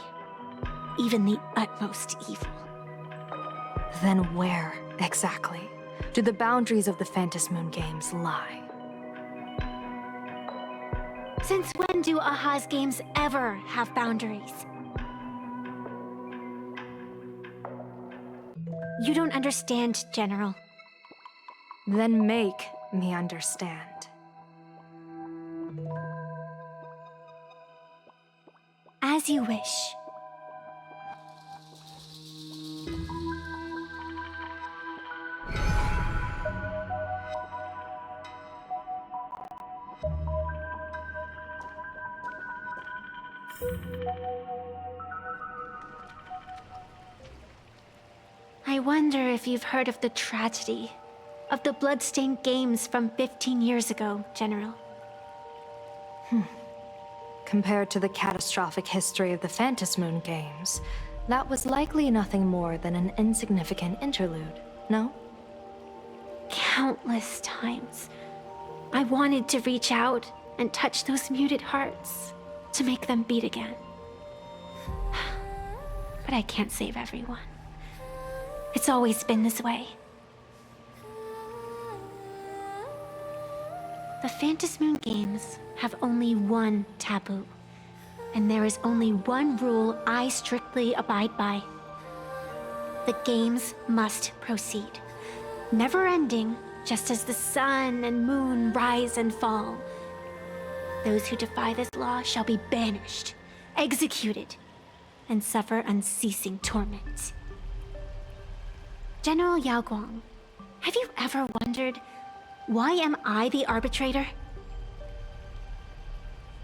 even the utmost evil. Then where, exactly, do the boundaries of the Phantom Moon Games lie? Since when do Aha's games ever have boundaries? You don't understand, General. Then make me understand. As you wish. I wonder if you've heard of the tragedy of the bloodstained games from 15 years ago, General. Compared to the catastrophic history of the Phantom Moon Games, that was likely nothing more than an insignificant interlude, no? Countless times, I wanted to reach out and touch those muted hearts, to make them beat again. But I can't save everyone. It's always been this way. The Phantasmoon Games have only one taboo, and there is only one rule I strictly abide by. The games must proceed, never ending, just as the sun and moon rise and fall. Those who defy this law shall be banished, executed, and suffer unceasing torment. General Yao Guang, have you ever wondered, why am I the arbitrator?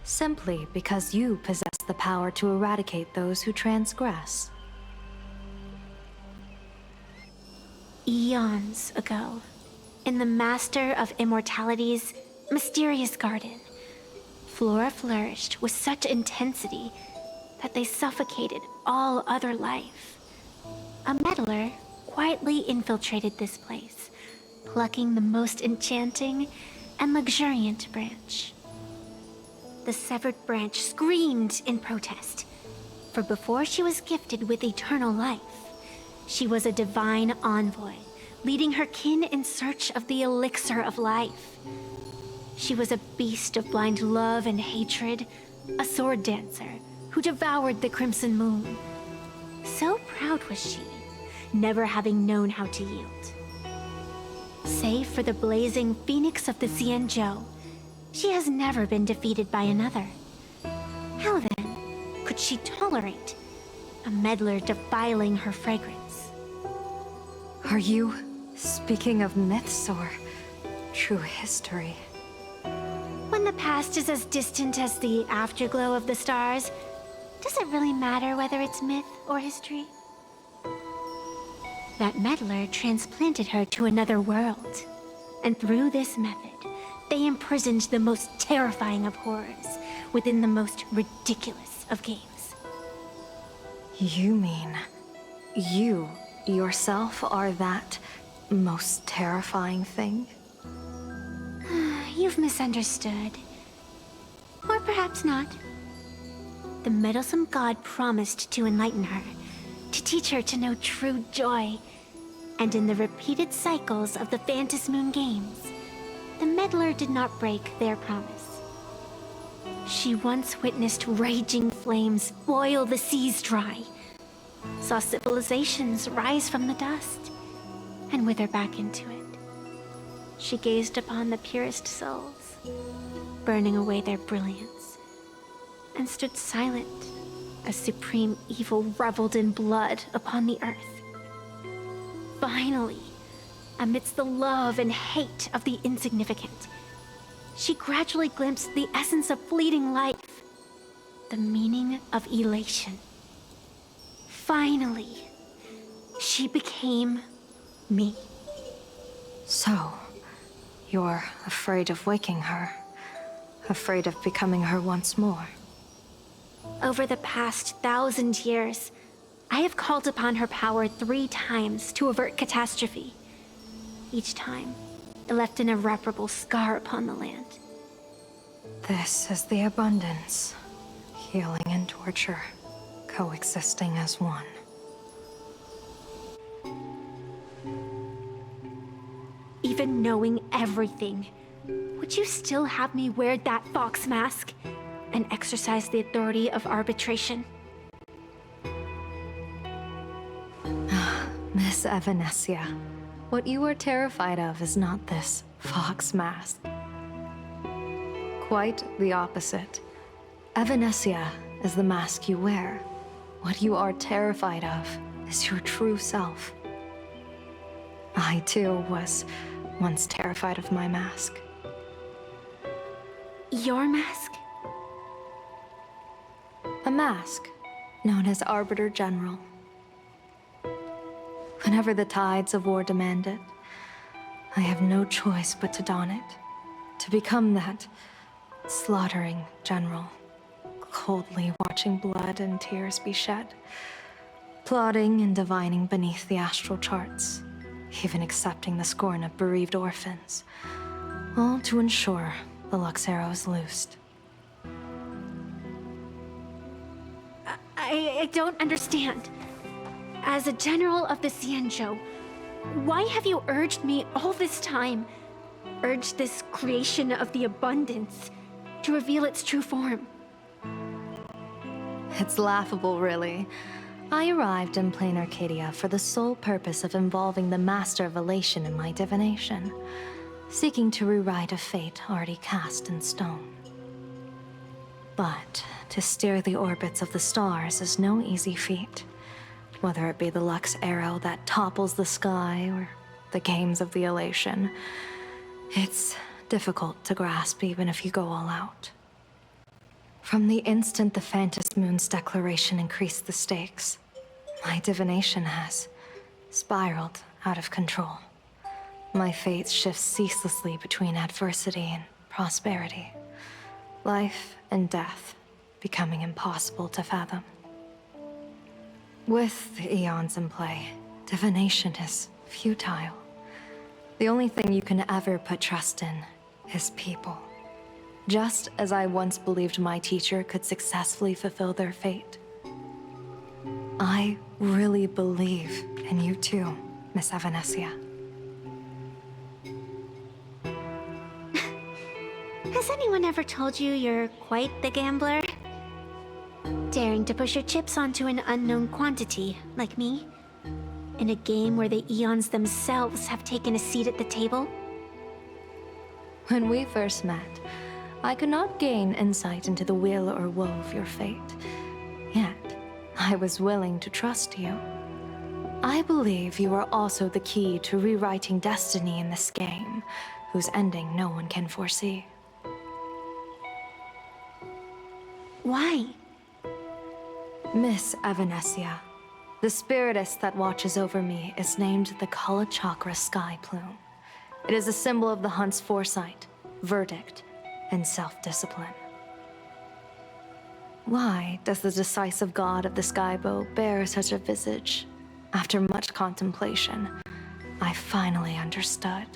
Simply because you possess the power to eradicate those who transgress. Eons ago, in the Master of Immortality's mysterious garden, flora flourished with such intensity that they suffocated all other life. A meddler quietly infiltrated this place, plucking the most enchanting and luxuriant branch. The severed branch screamed in protest, for before she was gifted with eternal life, she was a divine envoy, leading her kin in search of the elixir of life. She was a beast of blind love and hatred, a sword dancer who devoured the crimson moon. So proud was she, never having known how to yield. Save for the blazing phoenix of the Xianzhou, she has never been defeated by another. How then could she tolerate a meddler defiling her fragrance? Are you speaking of myths or true history? When the past is as distant as the afterglow of the stars, does it really matter whether it's myth or history? That meddler transplanted her to another world, and through this method, they imprisoned the most terrifying of horrors within the most ridiculous of games. You mean you yourself are that most terrifying thing? You've misunderstood. Or perhaps not. The meddlesome god promised to enlighten her, to teach her to know true joy. And in the repeated cycles of the Phantasmoon Games, the meddler did not break their promise. She once witnessed raging flames boil the seas dry, saw civilizations rise from the dust, and wither back into it. She gazed upon the purest souls, burning away their brilliance, and stood silent as supreme evil reveled in blood upon the earth. Finally, amidst the love and hate of the insignificant, she gradually glimpsed the essence of fleeting life, the meaning of elation. Finally, she became me. So, you're afraid of waking her, afraid of becoming her once more. Over the past 1,000 years, I have called upon her power 3 times to avert catastrophe. Each time, it left an irreparable scar upon the land. This is the abundance, healing and torture, coexisting as one. Even knowing everything, would you still have me wear that fox mask and exercise the authority of arbitration? Miss Evanescia, what you are terrified of is not this fox mask. Quite the opposite. Evanescia is the mask you wear. What you are terrified of is your true self. I, too, was once terrified of my mask. Your mask? A mask known as Arbiter General. Whenever the tides of war demand it, I have no choice but to don it, to become that slaughtering general, coldly watching blood and tears be shed, plotting and divining beneath the astral charts, even accepting the scorn of bereaved orphans, all to ensure the Luxero is loosed. I don't understand. As a general of the Xianzhou, why have you urged me all this time? Urged this creation of the abundance to reveal its true form? It's laughable, really. I arrived in plain Arcadia for the sole purpose of involving the Master of Elation in my divination, seeking to rewrite a fate already cast in stone. But to steer the orbits of the stars is no easy feat. Whether it be the Lux arrow that topples the sky or the games of the Elation, it's difficult to grasp even if you go all out. From the instant the Phantom Moon's declaration increased the stakes, my divination has spiraled out of control. My fate shifts ceaselessly between adversity and prosperity. Life and death becoming impossible to fathom. With the eons in play, divination is futile. The only thing you can ever put trust in is people. Just as I once believed my teacher could successfully fulfill their fate. I really believe in you too, Miss Evanesia. Has anyone ever told you you're quite the gambler? Daring to push your chips onto an unknown quantity, like me? In a game where the eons themselves have taken a seat at the table? When we first met, I could not gain insight into the will or woe of your fate. Yet, I was willing to trust you. I believe you are also the key to rewriting destiny in this game, whose ending no one can foresee. Why? Miss Evanesia, the spiritess that watches over me is named the Kala Chakra Sky Plume. It is a symbol of the hunt's foresight, verdict, and self-discipline. Why does the decisive god of the Skybow bear such a visage? After much contemplation, I finally understood.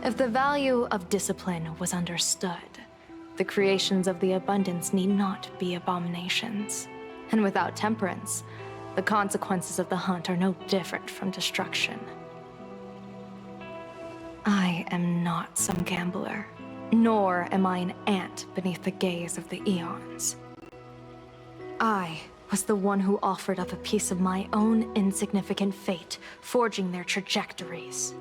If the value of discipline was understood, the creations of the abundance need not be abominations. And without temperance, the consequences of the hunt are no different from destruction. I am not some gambler, nor am I an ant beneath the gaze of the eons. I was the one who offered up a piece of my own insignificant fate, forging their trajectories.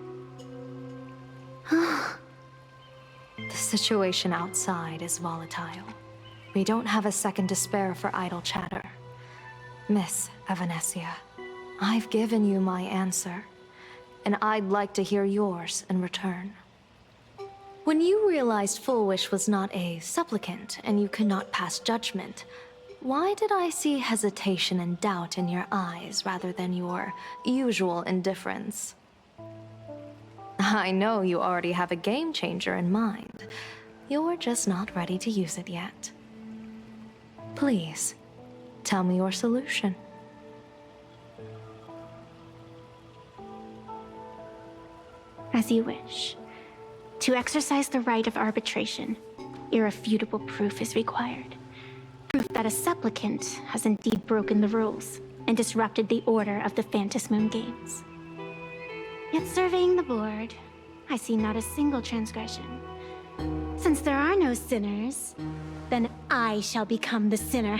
The situation outside is volatile. We don't have a second to spare for idle chatter. Miss Evanesia, I've given you my answer, and I'd like to hear yours in return. When you realized Full Wish was not a supplicant and you could not pass judgment, why did I see hesitation and doubt in your eyes rather than your usual indifference? I know you already have a game changer in mind. You're just not ready to use it yet. Please, tell me your solution. As you wish. To exercise the right of arbitration, irrefutable proof is required. Proof that a supplicant has indeed broken the rules and disrupted the order of the Phantom Moon Games. Yet surveying the board, I see not a single transgression. Since there are no sinners, then I shall become the sinner.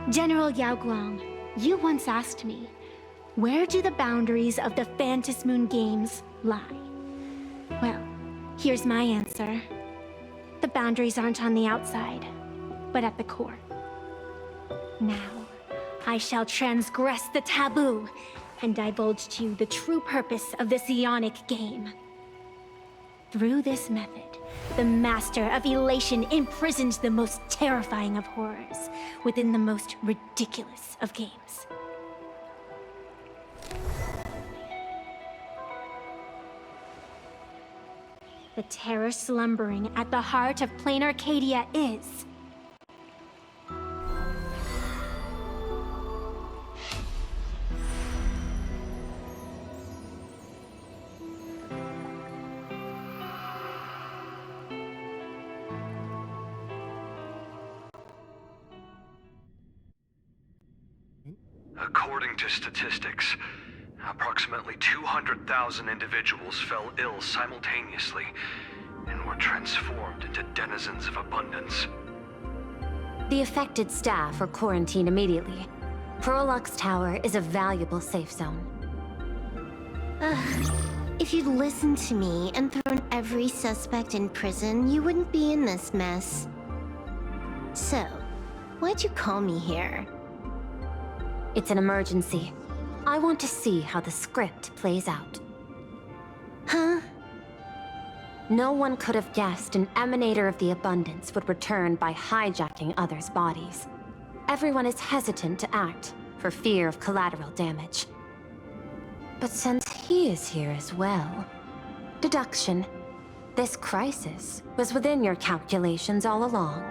General Yao Guang, you once asked me, where do the boundaries of the Phantom Moon Games lie? Well, here's my answer. The boundaries aren't on the outside, but at the core. Now, I shall transgress the taboo and divulge to you the true purpose of this Ionic game. Through this method, the Master of Elation imprisoned the most terrifying of horrors within the most ridiculous of games. The terror slumbering at the heart of plain Arcadia is... According to statistics, approximately 200,000 individuals fell ill simultaneously and were transformed into denizens of abundance. The affected staff are quarantined immediately. Prolux Tower is a valuable safe zone. If you'd listened to me and thrown every suspect in prison, you wouldn't be in this mess. So, why'd you call me here? It's an emergency. I want to see how the script plays out. Huh? No one could have guessed an emanator of the abundance would return by hijacking others' bodies. Everyone is hesitant to act for fear of collateral damage. But since he is here as well, deduction. This crisis was within your calculations all along.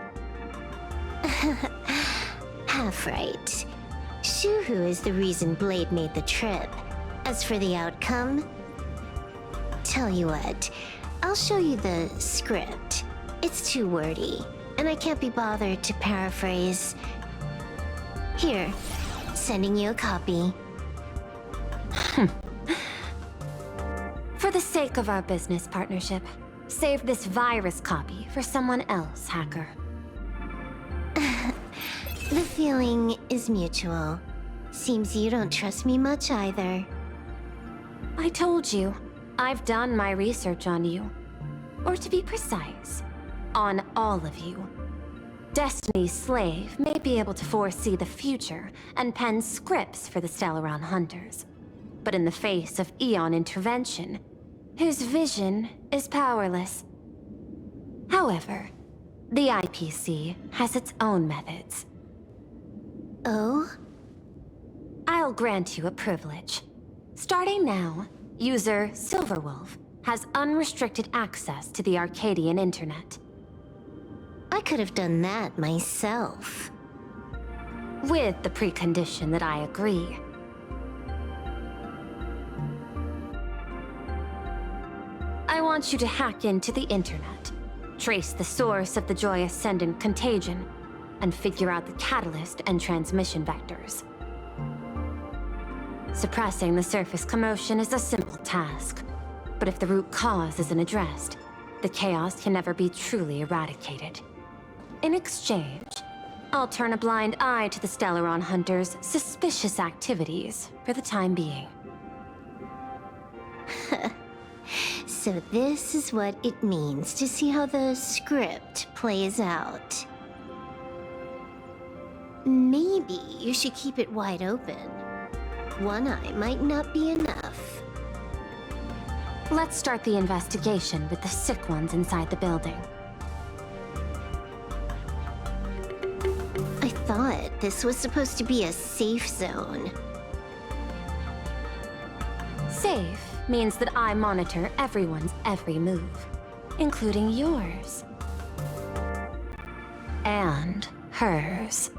Half right. Shuhu is the reason Blade made the trip. As for the outcome, tell you what, I'll show you the script. It's too wordy, and I can't be bothered to paraphrase. Here, sending you a copy. For the sake of our business partnership, save this virus copy for someone else, hacker. The feeling is mutual. Seems you don't trust me much either. I told you, I've done my research on you. Or to be precise, on all of you. Destiny's slave may be able to foresee the future and pen scripts for the Stellaron hunters. But in the face of Eon intervention, his vision is powerless. However, the IPC has its own methods. Oh? I'll grant you a privilege. Starting now, user Silverwolf has unrestricted access to the Arcadian internet. I could have done that myself. With the precondition that I agree. I want you to hack into the internet, trace the source of the Joy Ascendant contagion, and figure out the catalyst and transmission vectors. Suppressing the surface commotion is a simple task, but if the root cause isn't addressed, the chaos can never be truly eradicated. In exchange, I'll turn a blind eye to the Stellaron hunters' suspicious activities for the time being. So this is what it means to see how the script plays out. Maybe you should keep it wide open. One eye might not be enough. Let's start the investigation with the sick ones inside the building. I thought this was supposed to be a safe zone. Safe means that I monitor everyone's every move, including yours. And hers.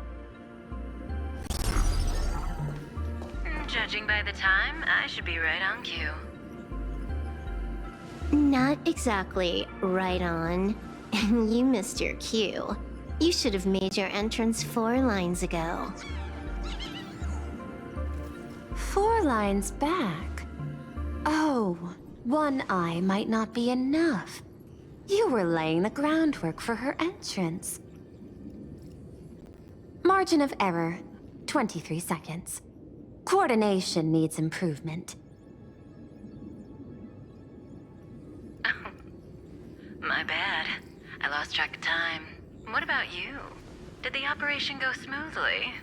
Judging by the time, I should be right on cue. Not exactly right on. You missed your cue. You should have made your entrance 4 lines ago. 4 lines back? Oh, one eye might not be enough. You were laying the groundwork for her entrance. Margin of error, 23 seconds. Coordination needs improvement. My bad. I lost track of time. What about you? Did the operation go smoothly?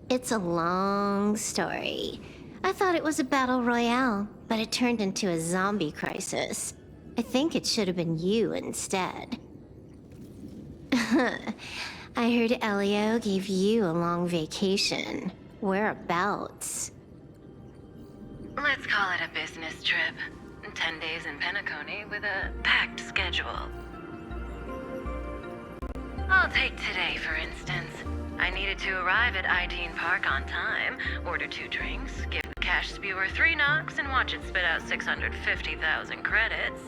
It's a long story. I thought it was a battle royale, but it turned into a zombie crisis. I think it should have been you instead. I heard Elio gave you a long vacation. Whereabouts? Let's call it a business trip. 10 days in Penacony with a packed schedule. I'll take today, for instance. I needed to arrive at Ideen Park on time, order 2 drinks, give the cash spewer 3 knocks, and watch it spit out 650,000 credits.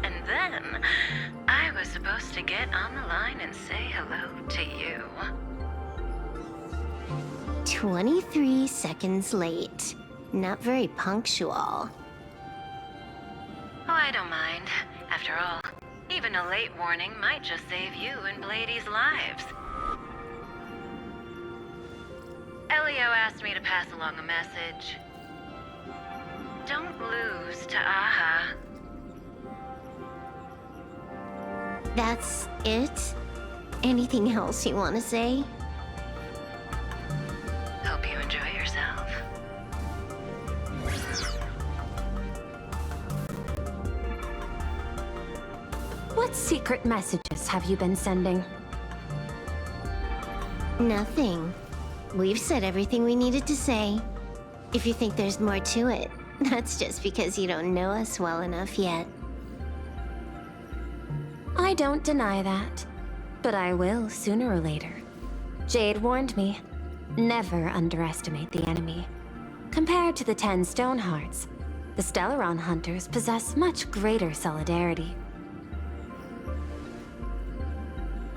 And then, I was supposed to get on the line and say hello to you. 23 seconds late. Not very punctual. Oh, I don't mind. After all, even a late warning might just save you and Blady's lives. Elio asked me to pass along a message. Don't lose to Aha. That's it? Anything else you want to say? Hope you enjoy yourself. What secret messages have you been sending? Nothing. We've said everything we needed to say. If you think there's more to it, that's just because you don't know us well enough yet. I don't deny that, but I will sooner or later. Jade warned me, never underestimate the enemy. Compared to the 10 Stonehearts, the Stellaron Hunters possess much greater solidarity.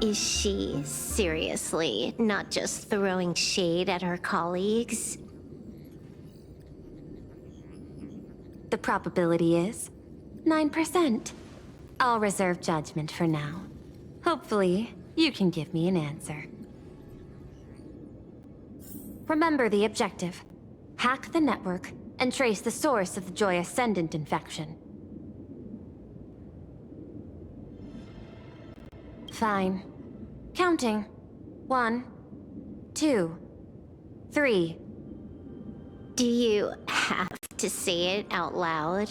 Is she seriously not just throwing shade at her colleagues? The probability is 9%. I'll reserve judgment for now. Hopefully, you can give me an answer. Remember the objective. Hack the network and trace the source of the Joy Ascendant infection. Fine. Counting. 1, 2, 3. Do you have to say it out loud?